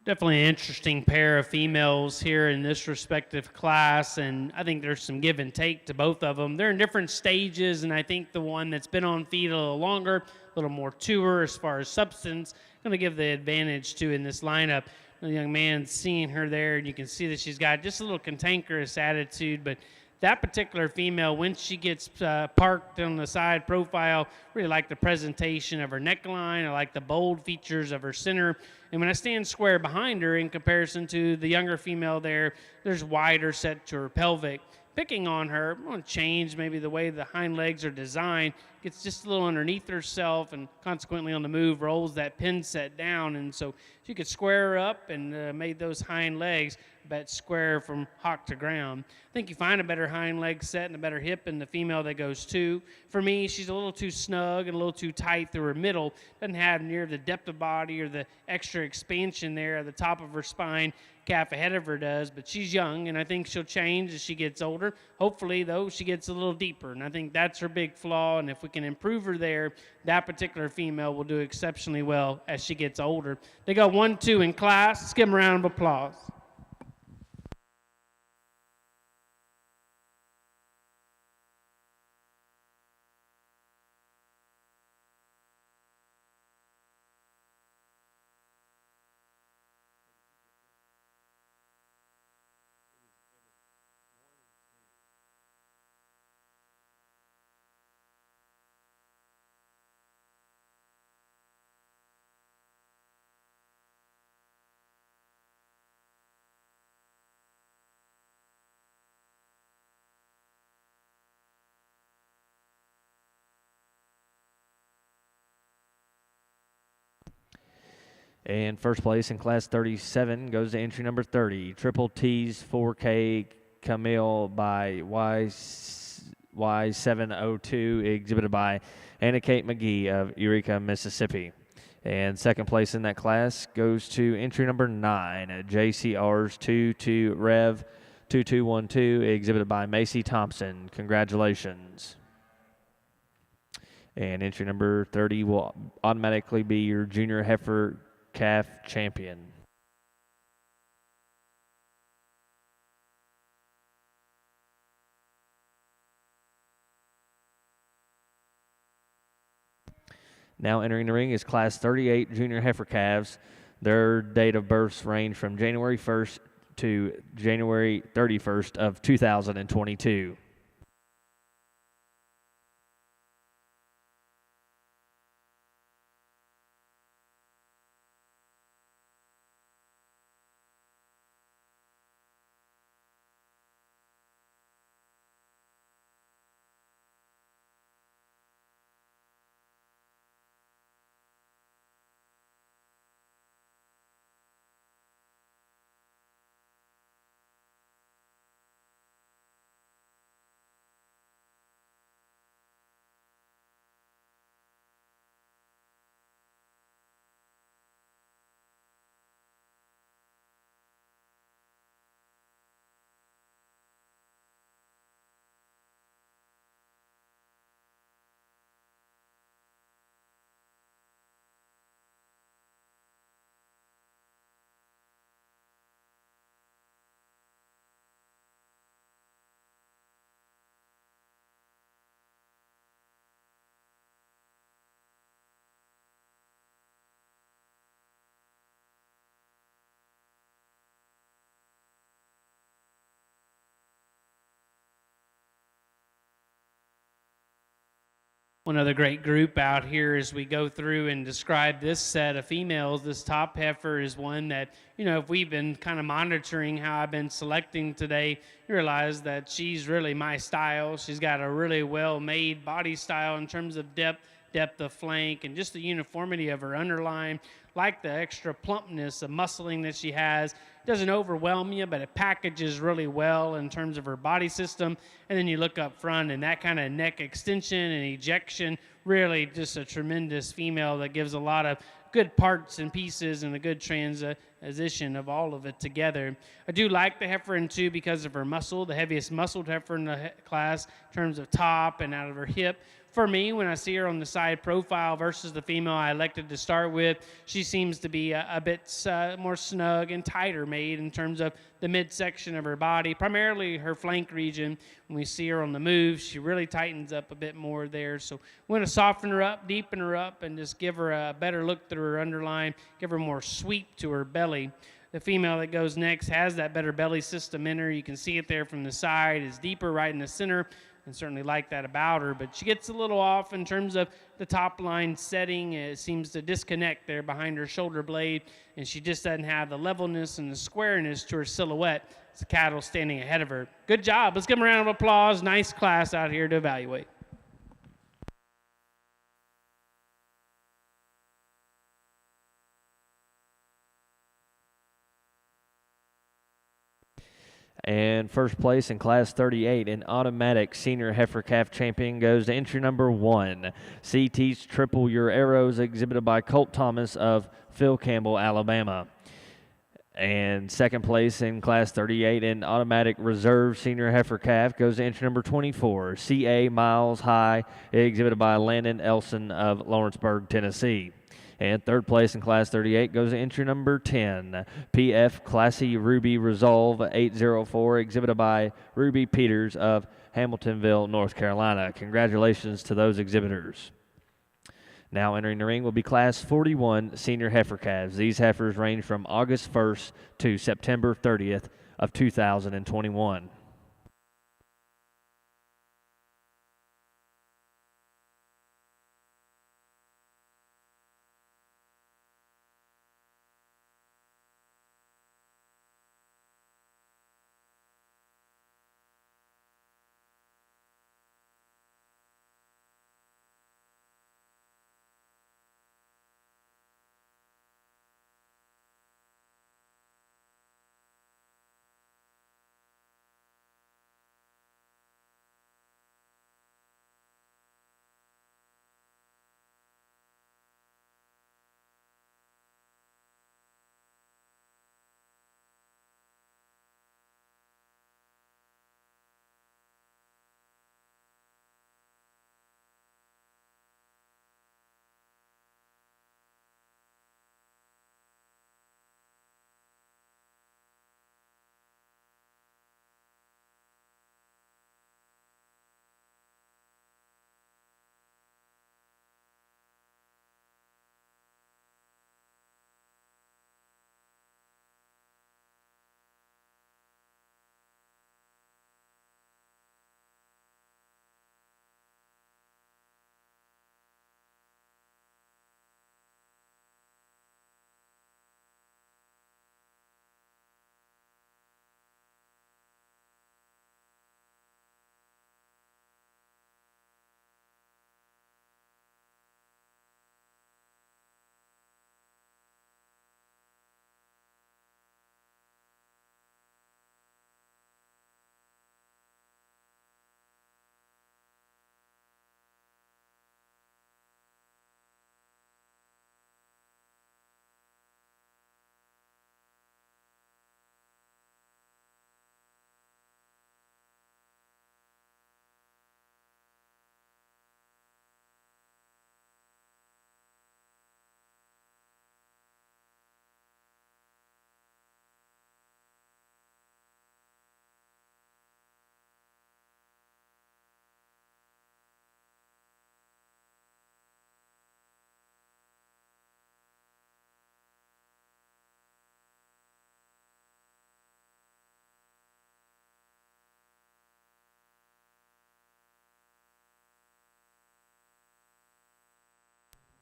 Definitely an interesting pair of females here in this respective class, and I think there's some give and take to both of them. They're in different stages, and I think the one that's been on feed a little longer, a little more to her as far as substance, going to give the advantage to in this lineup. The young man seeing her there, and you can see that she's got just a little cantankerous attitude, but that particular female, when she gets parked on the side profile, really like the presentation of her neckline. I like the bold features of her center. And when I stand square behind her in comparison to the younger female there, there's wider set to her pelvic. Picking on her, I'm going to change maybe the way the hind legs are designed. Gets just a little underneath herself, and consequently on the move rolls that pin set down. And so if you could square her up and made those hind legs about square from hock to ground, I think you find a better hind leg set and a better hip in the female that goes two. For me, she's a little too snug and a little too tight through her middle. Doesn't have near the depth of body or the extra expansion there at the top of her spine calf ahead of her does, but she's young, and I think she'll change as she gets older. Hopefully, though, she gets a little deeper, and I think that's her big flaw, and if we can improve her there, that particular female will do exceptionally well as she gets older. They go 1-2 in class. Let's give them a round of applause. And first place in Class 37 goes to entry number 30, Triple T's 4K Camille by Y702, exhibited by Anna Kate McGee of Eureka, Mississippi. And second place in that class goes to entry number 9, JCR's 22 Rev 2212, exhibited by Macy Thompson. Congratulations. And entry number 30 will automatically be your junior heifer calf champion. Now entering the ring is Class 38 junior heifer calves. Their date of births range from January 1st to January 31st of 2022. One other great group out here as we go through and describe this set of females. This top heifer is one that, you know, if we've been kind of monitoring how I've been selecting today, you realize that she's really my style. She's got a really well-made body style in terms of depth of flank, and just the uniformity of her underline. Like the extra plumpness, the muscling that she has. Doesn't overwhelm you, but it packages really well in terms of her body system. And then you look up front, and that kind of neck extension and ejection, really just a tremendous female that gives a lot of good parts and pieces and a good transition of all of it together. I do like the heifer in two because of her muscle, the heaviest muscled heifer in the class in terms of top and out of her hip. for me, when I see her on the side profile versus the female I elected to start with, she seems to be a bit more snug and tighter made in terms of the midsection of her body, primarily her flank region. When we see her on the move, she really tightens up a bit more there. So we want to soften her up, deepen her up, and just give her a better look through her underline, give her more sweep to her belly. The female that goes next has that better belly system in her. You can see it there from the side. It's deeper right in the center, and certainly like that about her. But she gets a little off in terms of the top line setting. It seems to disconnect there behind her shoulder blade, and she just doesn't have the levelness and the squareness to her silhouette. It's a cattle standing ahead of her. Good job. Let's give them a round of applause. Nice class out here to evaluate. And first place in Class 38 in automatic senior heifer calf champion goes to entry number 1, CT's Triple Your Arrows, exhibited by Colt Thomas of Phil Campbell, Alabama. And second place in Class 38 in automatic reserve senior heifer calf goes to entry number 24, CA Miles High, exhibited by Landon Elson of Lawrenceburg, Tennessee. And third place in Class 38 goes to entry number 10, PF Classy Ruby Resolve 804, exhibited by Ruby Peters of Hamiltonville, North Carolina. Congratulations to those exhibitors. Now entering the ring will be Class 41 senior heifer calves. These heifers range from August 1st to September 30th of 2021.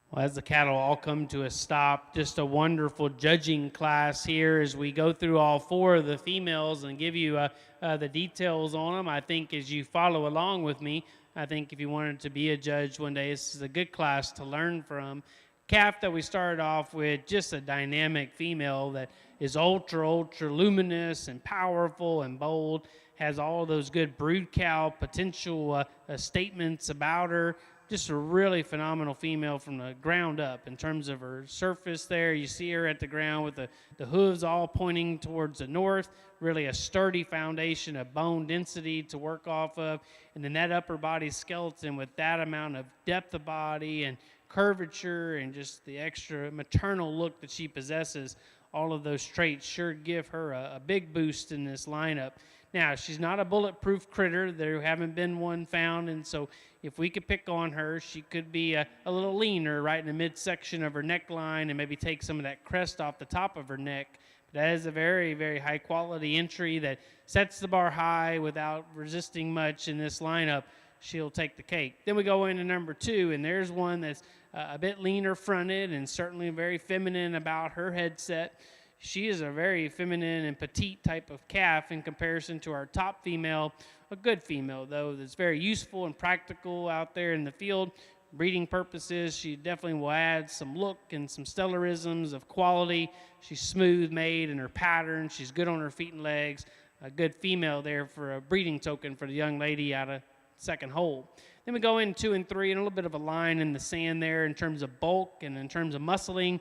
Well, as the cattle all come to a stop, just a wonderful judging class here as we go through all four of the females and give you the details on them. I think as you follow along with me, I think if you wanted to be a judge one day, this is a good class to learn from. Calf that we started off with, just a dynamic female that is ultra luminous and powerful and bold, has all those good brood cow potential statements about her. just a really phenomenal female from the ground up in terms of her surface there. You see her at the ground with the hooves all pointing towards the north, really a sturdy foundation of bone density to work off of. And then that upper body skeleton with that amount of depth of body and curvature and just the extra maternal look that she possesses, all of those traits sure give her a big boost in this lineup. Now, she's not a bulletproof critter. There haven't been one found, and so if we could pick on her, she could be a little leaner right in the midsection of her neckline and maybe take some of that crest off the top of her neck. But that is a very, very high-quality entry that sets the bar high without resisting much in this lineup. She'll take the cake. Then we go into number 2, and there's one that's a bit leaner fronted and certainly very feminine about her headset. She is a very feminine and petite type of calf in comparison to our top female, a good female, though, that's very useful and practical out there in the field. Breeding purposes, she definitely will add some look and some stellarisms of quality. She's smooth made in her pattern. She's good on her feet and legs. A good female there for a breeding token for the young lady out of second hole. Then we go in 2 and 3, and a little bit of a line in the sand there in terms of bulk and in terms of muscling.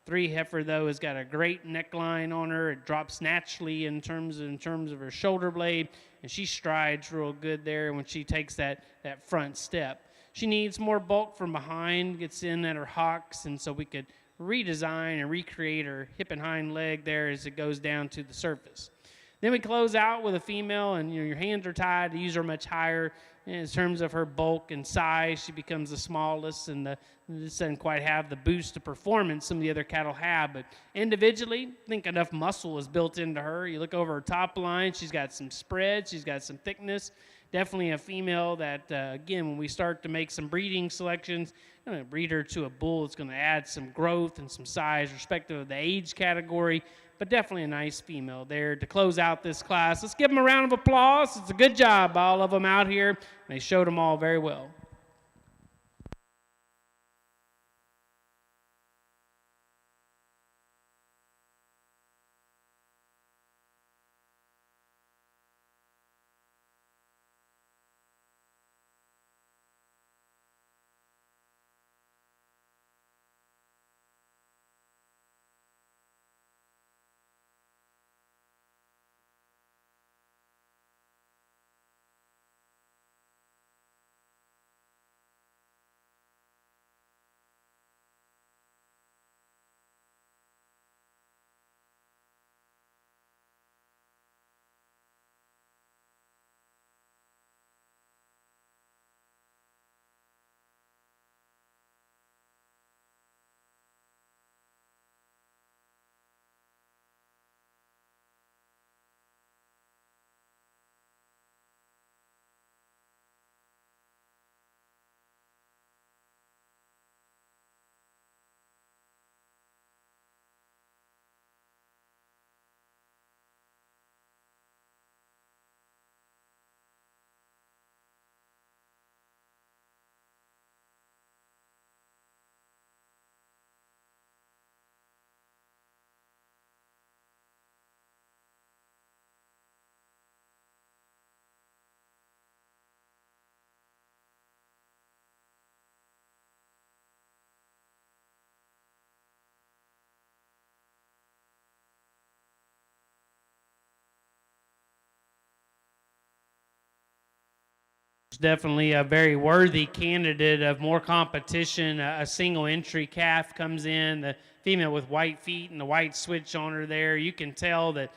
3 heifer, though, has got a great neckline on her. It drops naturally in terms of her shoulder blade, and she strides real good there when she takes that front step. She needs more bulk from behind, gets in at her hocks, and so we could redesign and recreate her hip and hind leg there as it goes down to the surface. Then we close out with a female, and your hands are tied to use her much higher. In terms of her bulk and size, she becomes the smallest, and this doesn't quite have the boost of performance some of the other cattle have. But individually, I think enough muscle is built into her. You look over her top line, she's got some spread, she's got some thickness. Definitely a female that, again, when we start to make some breeding selections, I'm going to breed her to a bull that's going to add some growth and some size, respective of the age category. But definitely a nice female there to close out this class. Let's give them a round of applause. It's a good job by all of them out here. They showed them all very well. Definitely a very worthy candidate of more competition. A single entry calf comes in, the female with white feet and the white switch on her there. You can tell that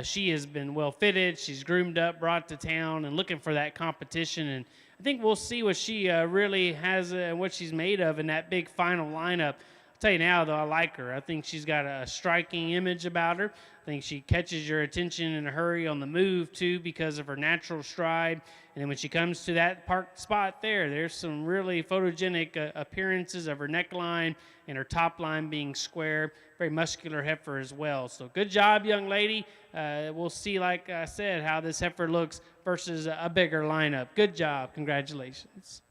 she has been well fitted. She's groomed up, brought to town, and looking for that competition. And I think we'll see what she really has and what she's made of in that big final lineup. I'll tell you now, though, I like her. I think she's got a striking image about her. I think she catches your attention in a hurry on the move, too, because of her natural stride. And then when she comes to that parked spot there's some really photogenic appearances of her neckline and her top line being square. Very muscular heifer as well. So good job, young lady. We'll see, like I said, how this heifer looks versus a bigger lineup. Good job. Congratulations.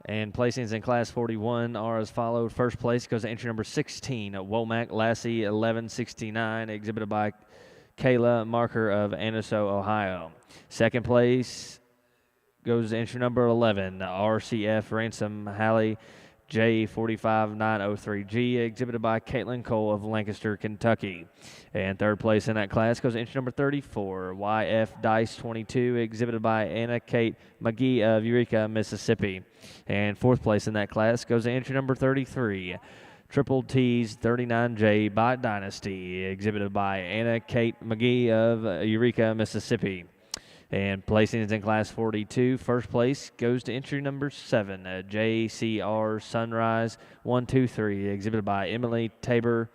And placings in Class 41 are as followed. First place goes to entry number 16, Womack Lassie 1169, exhibited by Kayla Marker of Anniston, Ohio. Second place goes to entry number 11, RCF Ransom Halley J45903G, exhibited by Caitlin Cole of Lancaster, Kentucky. And third place in that class goes to entry number 34, YF Dice 22, exhibited by Anna Kate McGee of Eureka, Mississippi. And fourth place in that class goes to entry number 33, Triple T's 39J by Dynasty, exhibited by Anna Kate McGee of Eureka, Mississippi. And placings in Class 42, first place goes to entry number 7, JCR Sunrise 123, exhibited by Emily Tabor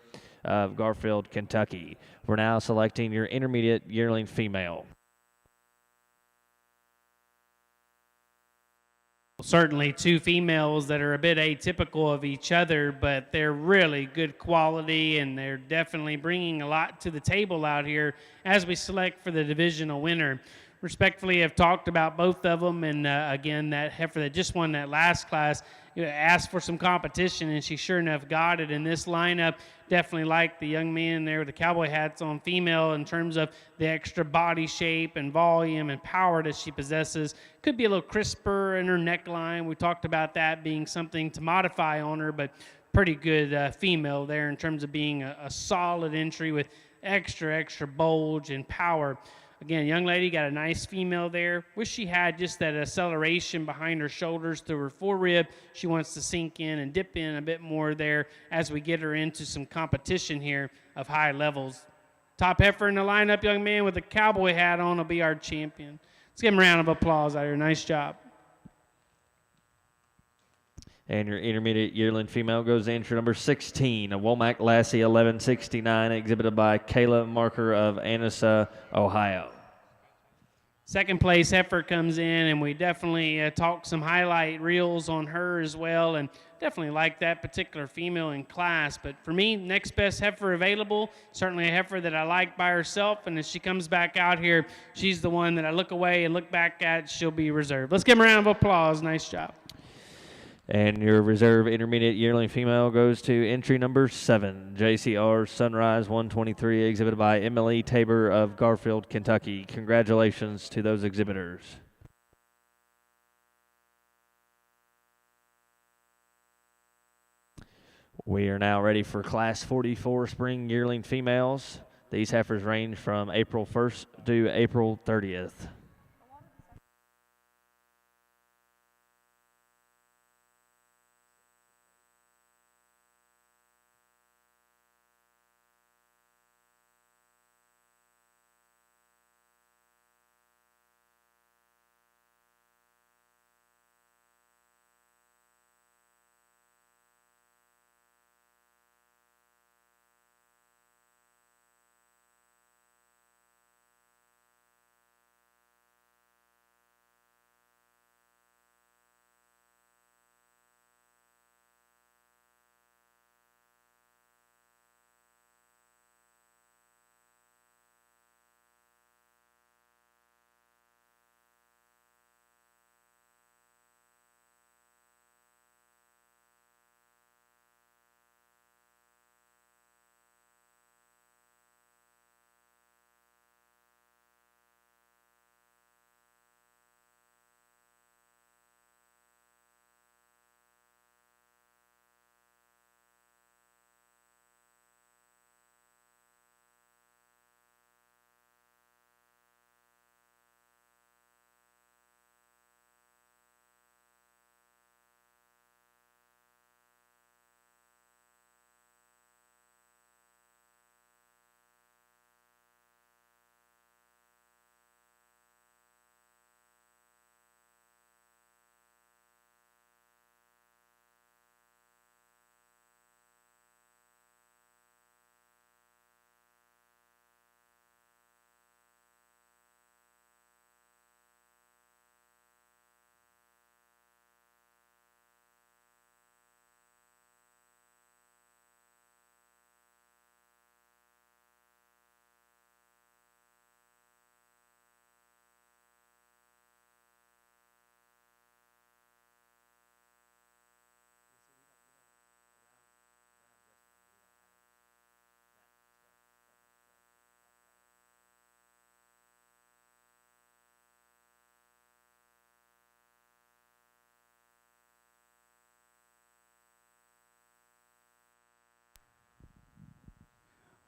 of Garfield, Kentucky. We're now selecting your intermediate yearling female. Certainly two females that are a bit atypical of each other, but they're really good quality, and they're definitely bringing a lot to the table out here as we select for the divisional winner. Respectfully, I've talked about both of them, and again, that heifer that just won that last class asked for some competition, and she sure enough got it in this lineup. Definitely like the young man there with the cowboy hats on female in terms of the extra body shape and volume and power that she possesses. Could be a little crisper in her neckline. We talked about that being something to modify on her, but pretty good female there in terms of being a solid entry with extra bulge and power. Again, young lady got a nice female there. Wish she had just that acceleration behind her shoulders through her forerib. She wants to sink in and dip in a bit more there as we get her into some competition here of high levels. Top heifer in the lineup, young man with a cowboy hat on, will be our champion. Let's give him a round of applause out here. Nice job. And your intermediate yearling female goes to entry number 16, Womack Lassie 1169, exhibited by Kayla Marker of Anniston, Ohio. Second place heifer comes in, and we definitely talk some highlight reels on her as well, and definitely like that particular female in class. But for me, next best heifer available, certainly a heifer that I like by herself, and as she comes back out here, she's the one that I look away and look back at. She'll be reserved. Let's give them a round of applause. Nice job. And your reserve intermediate yearling female goes to entry number 7, JCR Sunrise 123, exhibited by Emily Tabor of Garfield, Kentucky. Congratulations to those exhibitors. We are now ready for Class 44 spring yearling females. These heifers range from April 1st to April 30th.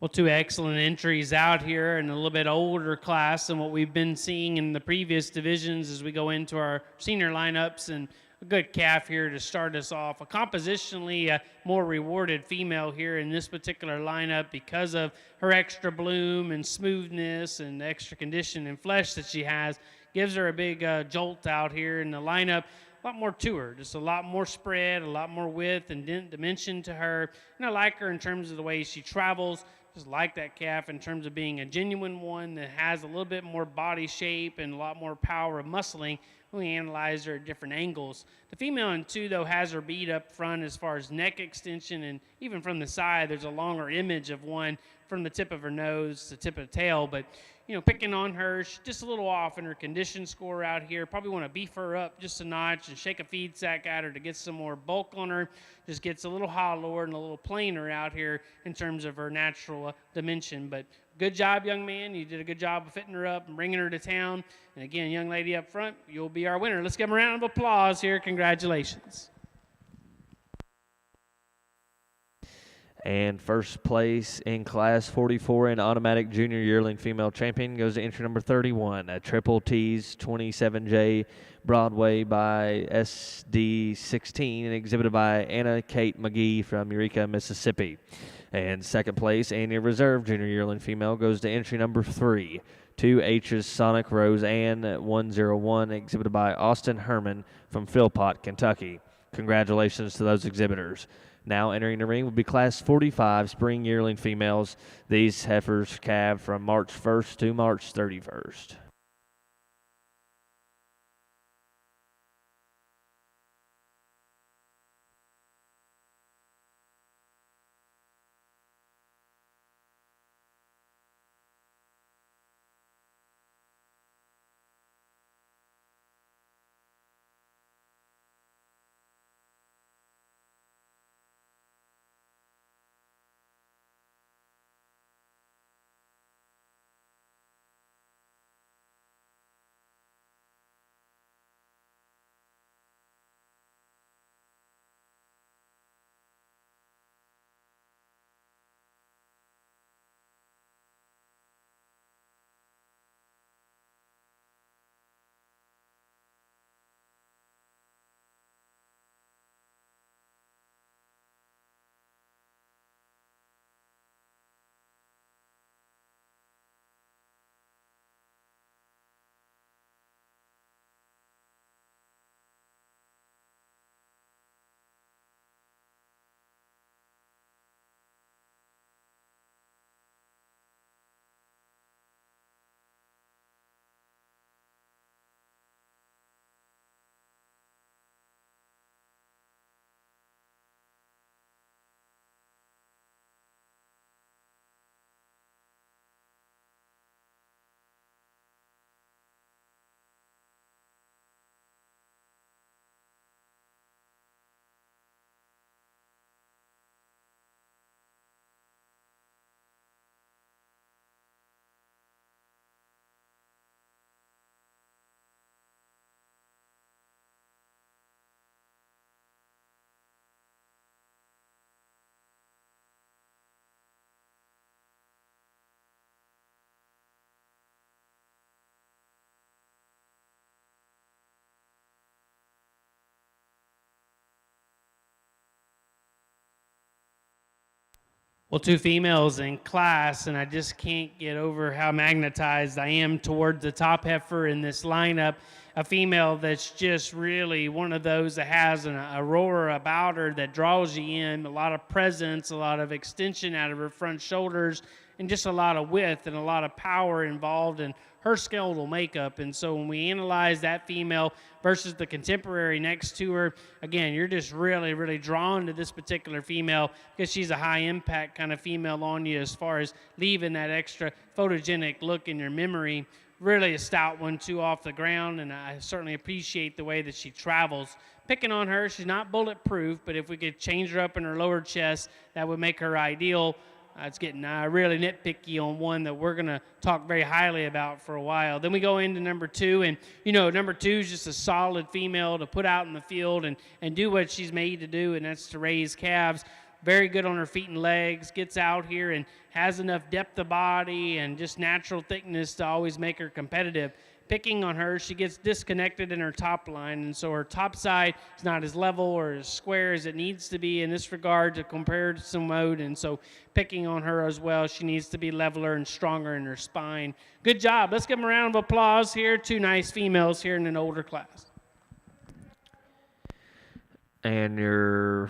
Well, two excellent entries out here in a little bit older class than what we've been seeing in the previous divisions as we go into our senior lineups, and a good calf here to start us off. A compositionally more rewarded female here in this particular lineup because of her extra bloom and smoothness and extra condition and flesh that she has. Gives her a big jolt out here in the lineup. A lot more to her, just a lot more spread, a lot more width and dimension to her. And I like her in terms of the way she travels. Just like that calf in terms of being a genuine one that has a little bit more body shape and a lot more power of muscling when we analyze her at different angles. The female in two, though, has her bead up front as far as neck extension, and even from the side, there's a longer image of one from the tip of her nose to the tip of the tail. But, you know, picking on her, she's just a little off in her condition score out here. Probably want to beef her up just a notch and shake a feed sack at her to get some more bulk on her. Just gets a little hollower and a little plainer out here in terms of her natural dimension. But good job, young man. You did a good job of fitting her up and bringing her to town. And again, young lady up front, you'll be our winner. Let's give them a round of applause here. Congratulations. And first place in Class 44 in automatic junior yearling female champion goes to entry number 31, a Triple T's 27J Broadway by SD16 and exhibited by Anna Kate McGee from Eureka, Mississippi. And second place and a reserve junior yearling female goes to entry number 3, 2H's Sonic Rose Ann 101, exhibited by Austin Herman from Philpott, Kentucky. Congratulations to those exhibitors. Now entering the ring will be Class 45 spring yearling females. These heifers calve from March 1st to March 31st. Well, two females in class, and I just can't get over how magnetized I am towards the top heifer in this lineup. A female that's just really one of those that has an aurora about her that draws you in, a lot of presence, a lot of extension out of her front shoulders, and just a lot of width and a lot of power involved in her skeletal makeup. And so when we analyze that female versus the contemporary next to her, again, you're just really, really drawn to this particular female because she's a high impact kind of female on you as far as leaving that extra photogenic look in your memory. Really a stout one too off the ground, and I certainly appreciate the way that she travels. Picking on her, she's not bulletproof, but if we could change her up in her lower chest, that would make her ideal. It's getting really nitpicky on one that we're going to talk very highly about for a while. Then we go into number 2, and, you know, number 2 is just a solid female to put out in the field and do what she's made to do, and that's to raise calves. very good on her feet and legs, gets out here and has enough depth of body and just natural thickness to always make her competitive. Picking on her, she gets disconnected in her top line, and so her top side is not as level or as square as it needs to be in this regard to comparison mode, and so picking on her as well, she needs to be leveler and stronger in her spine. Good job. Let's give them a round of applause here. Two nice females here in an older class. And your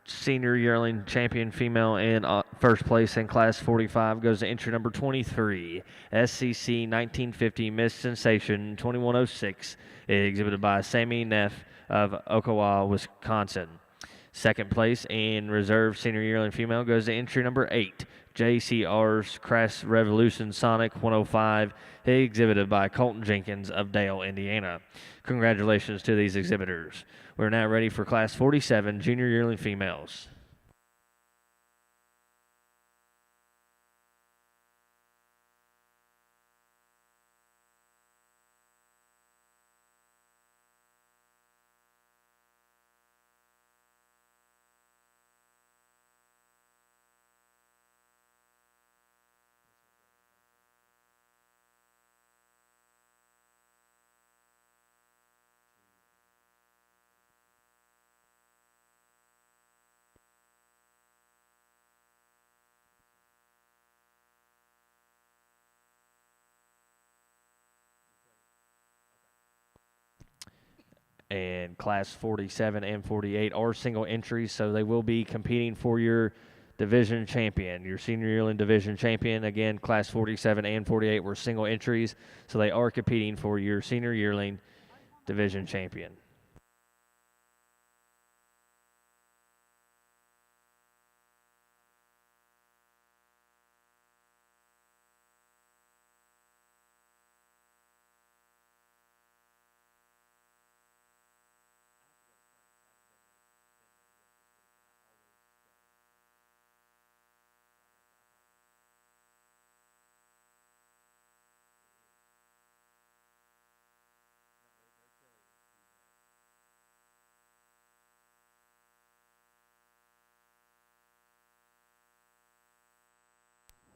senior yearling champion female in first place in class 45 goes to entry number 23, SCC 1950 Miss Sensation 2106, exhibited by Sammy Neff of Okawa, Wisconsin. Second place in reserve senior yearling female goes to entry number 8, JCR's Crass Revolution Sonic 105, exhibited by Colton Jenkins of Dale, Indiana. Congratulations to these exhibitors. We're now ready for class 47 junior yearling females. And class 47 and 48 are single entries, so they will be competing for your division champion. Your senior yearling division champion, again, class 47 and 48 were single entries, so they are competing for your senior yearling division champion.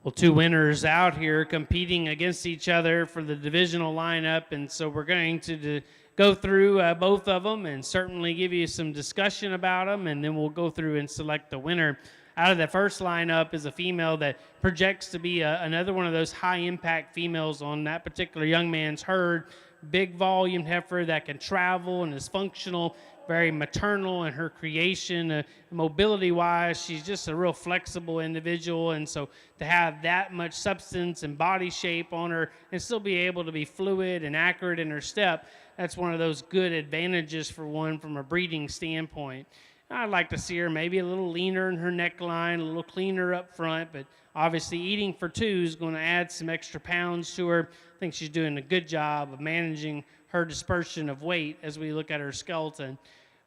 Well, two winners out here competing against each other for the divisional lineup, and so we're going to go through both of them and certainly give you some discussion about them, and then we'll go through and select the winner. Out of the first lineup is a female that projects to be another one of those high-impact females on that particular young man's herd. Big volume heifer that can travel and is functional, very maternal in her creation. Mobility-wise, she's just a real flexible individual, and so to have that much substance and body shape on her and still be able to be fluid and accurate in her step, that's one of those good advantages for one from a breeding standpoint. I'd like to see her maybe a little leaner in her neckline, a little cleaner up front, but obviously eating for two is going to add some extra pounds to her. I think she's doing a good job of managing her dispersion of weight as we look at her skeleton.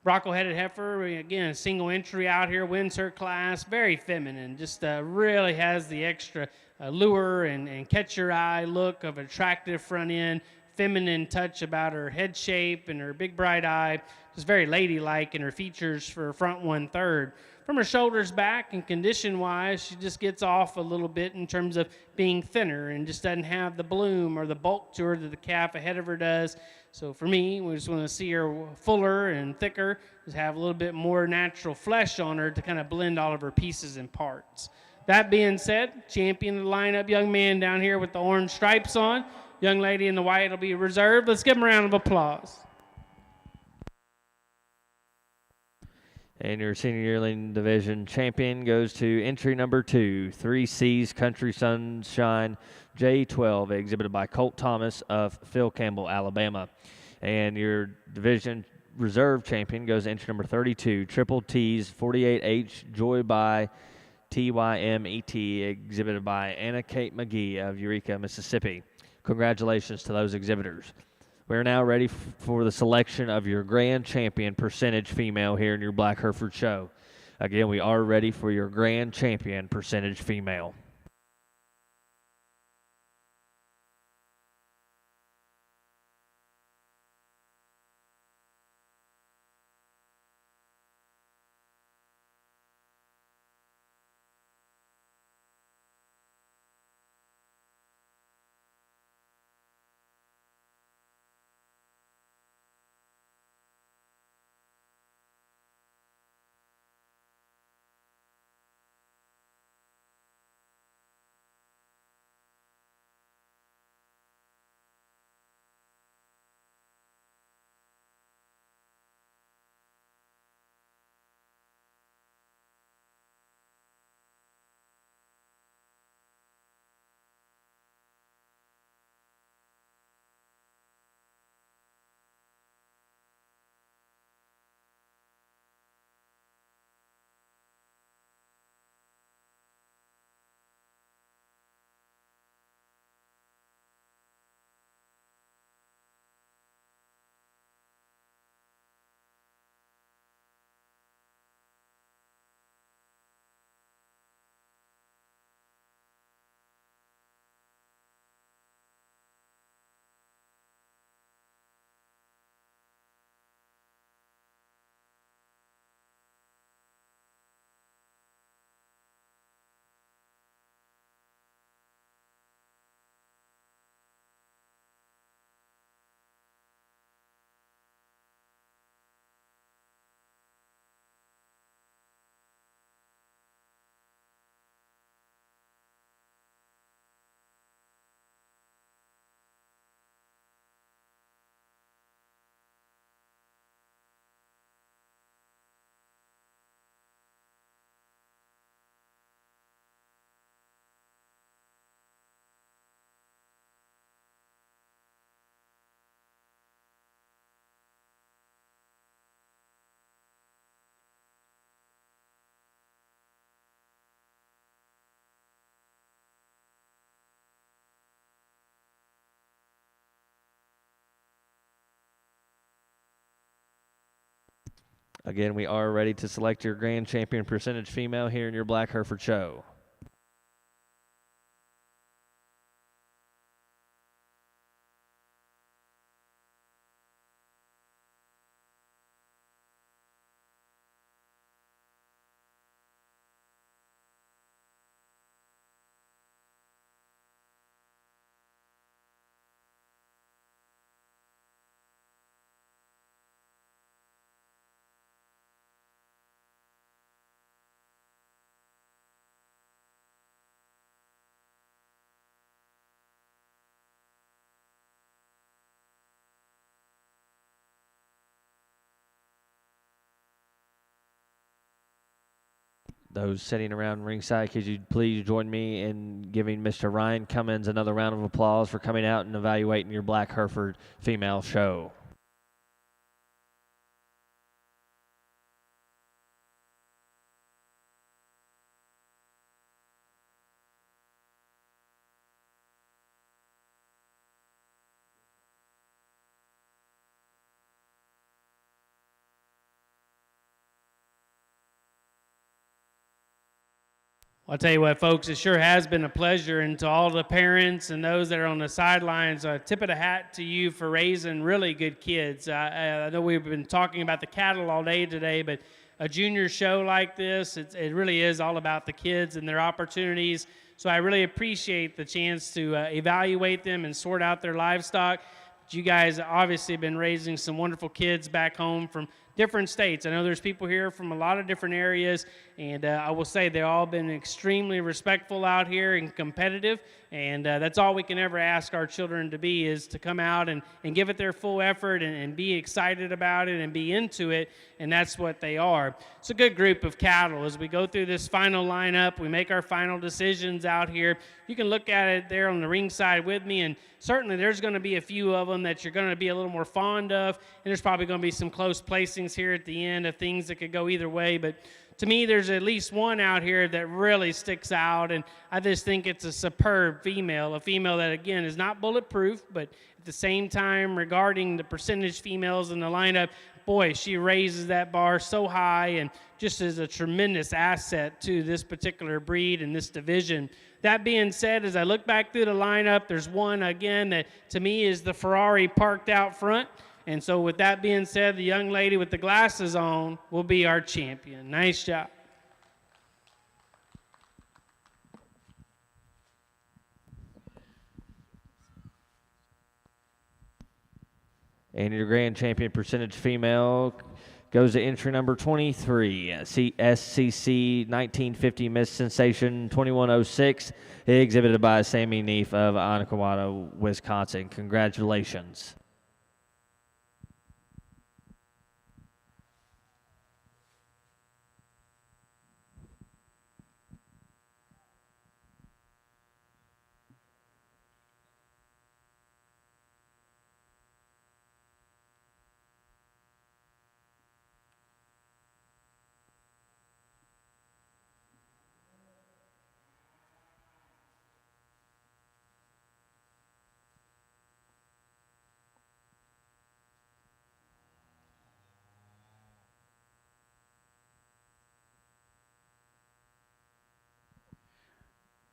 Bronco-headed heifer, again, a single entry out here, wins her class, very feminine, just really has the extra lure and catch your eye look of attractive front end, feminine touch about her head shape and her big bright eye, just very ladylike in her features for her front 1/3. From her shoulders back and condition-wise, she just gets off a little bit in terms of being thinner and just doesn't have the bloom or the bulk to her that the calf ahead of her does. So for me, we just want to see her fuller and thicker, just have a little bit more natural flesh on her to kind of blend all of her pieces and parts. That being said, champion of the lineup, young man down here with the orange stripes on. Young lady in the white will be reserved. Let's give them a round of applause. And your senior yearling division champion goes to entry number 2, 3C's Country Sunshine J12, exhibited by Colt Thomas of Phil Campbell, Alabama. And your division reserve champion goes to entry number 32, Triple T's 48H Joy by TYMET, exhibited by Anna Kate McGee of Eureka, Mississippi. Congratulations to those exhibitors. We're now ready for the selection of your grand champion percentage female here in your Black Hereford show. Again, we are ready for your grand champion percentage female. Again, we are ready to select your grand champion percentage female here in your Black Hereford show. Those sitting around ringside, could you please join me in giving Mr. Ryan Cummins another round of applause for coming out and evaluating your Black Hereford female show. I'll tell you what, folks, it sure has been a pleasure. And to all the parents and those that are on the sidelines, tip of the hat to you for raising really good kids. I know we've been talking about the cattle all day today, but a junior show like this, it really is all about the kids and their opportunities. So I really appreciate the chance to evaluate them and sort out their livestock. But you guys obviously have been raising some wonderful kids back home from different states. I know there's people here from a lot of different areas, and I will say they've all been extremely respectful out here and competitive, and that's all we can ever ask our children to be, is to come out and give it their full effort and be excited about it and be into it, and that's what they are. It's a good group of cattle. As we go through this final lineup, we make our final decisions out here. You can look at it there on the ringside with me, and certainly there's going to be a few of them that you're going to be a little more fond of, and there's probably going to be some close placings here at the end of things that could go either way. But to me, there's at least one out here that really sticks out, and I just think it's a superb female, a female that, again, is not bulletproof, but at the same time, regarding the percentage females in the lineup, boy, she raises that bar so high and just is a tremendous asset to this particular breed and this division. That being said, as I look back through the lineup, there's one, again, that to me is the Ferrari parked out front. And so with that being said, the young lady with the glasses on will be our champion. Nice job. And your grand champion percentage female goes to entry number 23, SCC 1950 Miss Sensation 2106, exhibited by Sammy Neef of Onawanda, Wisconsin. Congratulations.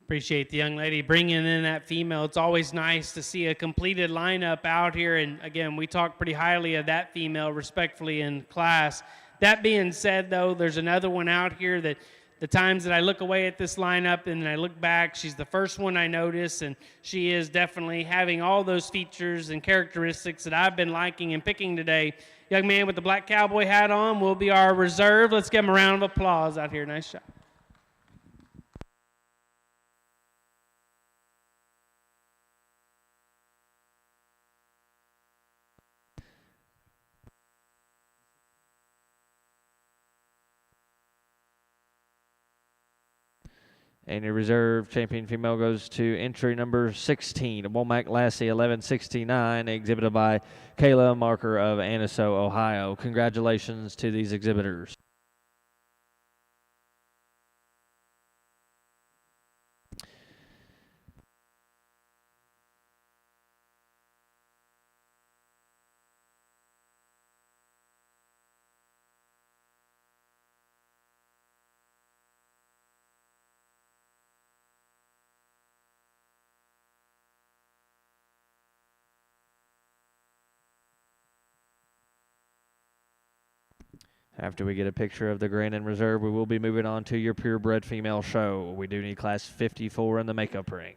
Appreciate the young lady bringing in that female. It's always nice to see a completed lineup out here. And again, we talk pretty highly of that female respectfully in class. That being said, though, there's another one out here that the times that I look away at this lineup and I look back, she's the first one I notice, and she is definitely having all those features and characteristics that I've been liking and picking today. Young man with the black cowboy hat on will be our reserve. Let's give him a round of applause out here. Nice job. And your reserve champion female goes to entry number 16, Womack Lassie 1169, exhibited by Kayla Marker of Aniso, Ohio. Congratulations to these exhibitors. After we get a picture of the Grand and Reserve, we will be moving on to your purebred female show. We do need class 54 in the makeup ring.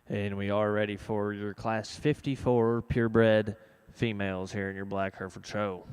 And we are ready for your Class 54 purebred females here in your Black Hereford show.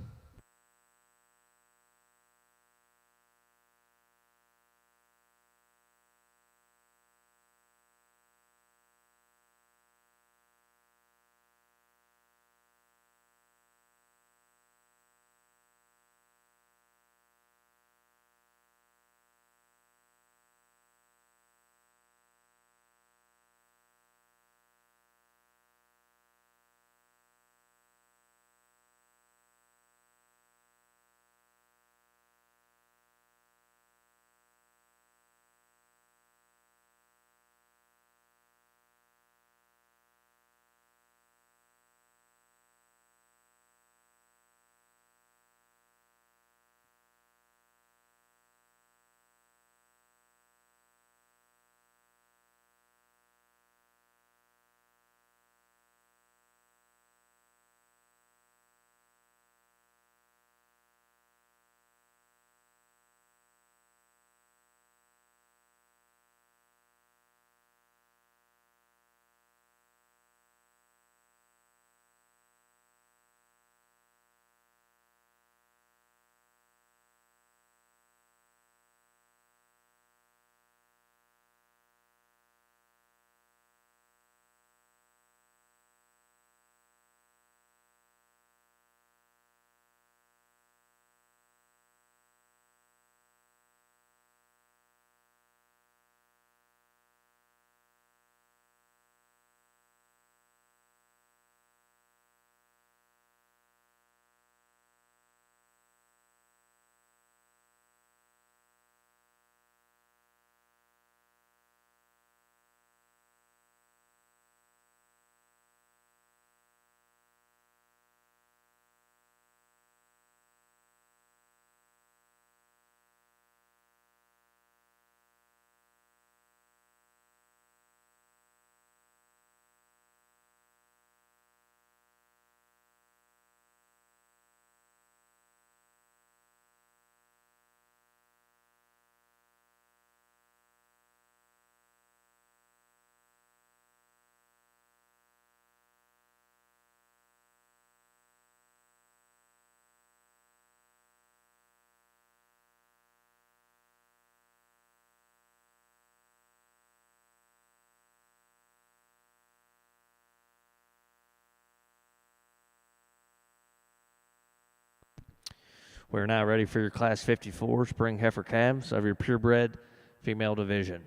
We're now ready for your Class 54 spring heifer calves of your purebred female division.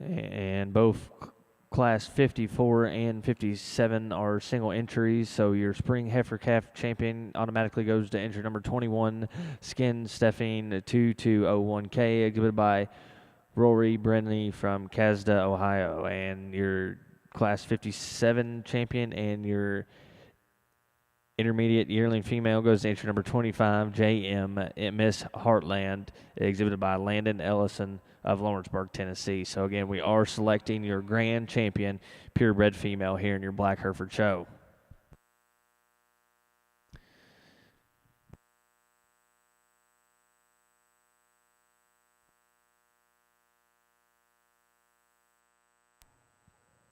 And both Class 54 and 57 are single entries, so your spring heifer calf champion automatically goes to entry number 21, Skin Stephine 2201K, exhibited by Rory Brenly from Casda, Ohio. And your Class 57 champion and your intermediate yearling female goes to entry number 25, JM Miss Heartland, exhibited by Landon Ellison of Lawrenceburg, Tennessee. So again, we are selecting your grand champion purebred female here in your Black Hereford show.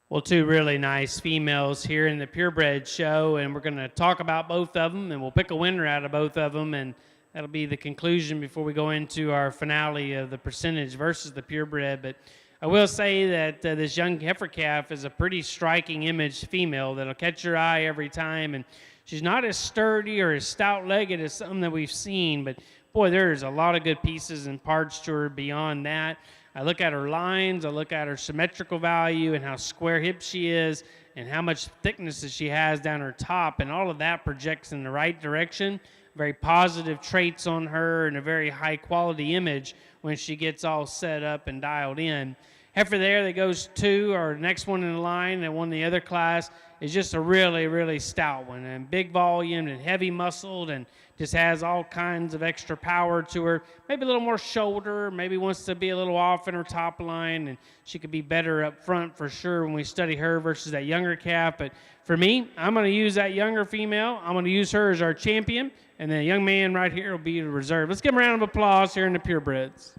Well, two really nice females here in the purebred show, and we're going to talk about both of them, and we'll pick a winner out of both of them, and that'll be the conclusion before we go into our finale of the percentage versus the purebred. But I will say that this young heifer calf is a pretty striking image female that'll catch your eye every time, and she's not as sturdy or as stout-legged as some that we've seen, but boy, there's a lot of good pieces and parts to her beyond that. I look at her lines, I look at her symmetrical value and how square hip she is and how much thickness that she has down her top, and all of that projects in the right direction. Very positive traits on her and a very high quality image when she gets all set up and dialed in. Heifer there that goes 2, or next one in the line that won the other class, is just a really, really stout one, and big volume and heavy muscled, and just has all kinds of extra power to her. Maybe a little more shoulder, maybe wants to be a little off in her top line, and she could be better up front for sure when we study her versus that younger calf. But for me, I'm going to use that younger female. I'm going to use her as our champion, and the young man right here will be the reserve. Let's give him a round of applause here in the purebreds.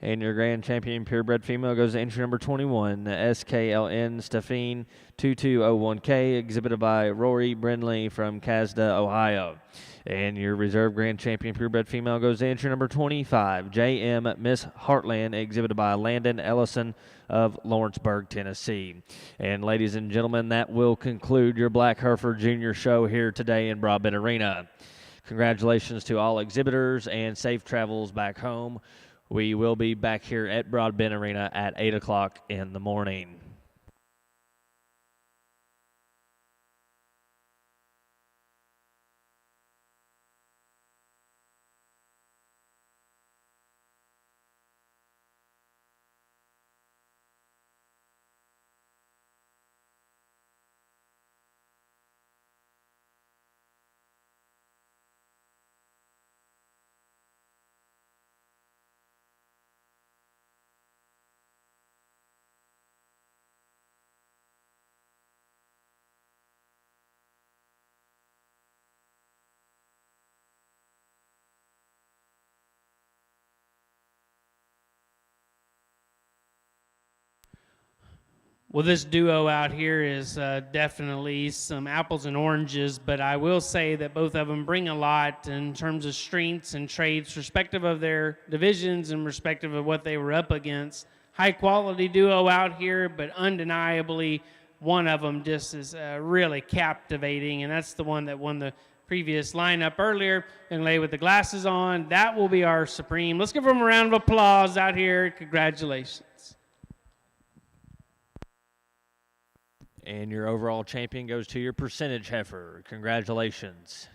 And your grand champion purebred female goes to entry number 21, SKLN Stephine 2201K, exhibited by Rory Brindley from Casda, Ohio. And your reserve grand champion purebred female goes to entry number 25, JM Miss Heartland, exhibited by Landon Ellison of Lawrenceburg, Tennessee. And ladies and gentlemen, that will conclude your Black Hereford Junior Show here today in Broadbent Arena. Congratulations to all exhibitors and safe travels back home. We will be back here at Broadbent Arena at 8 o'clock in the morning. Well, this duo out here is definitely some apples and oranges, but I will say that both of them bring a lot in terms of strengths and traits, respective of their divisions and respective of what they were up against. High quality duo out here, but undeniably one of them just is really captivating, and that's the one that won the previous lineup earlier. Young lady with the glasses on, that will be our supreme. Let's give them a round of applause out here. Congratulations. And your overall champion goes to your percentage heifer. Congratulations.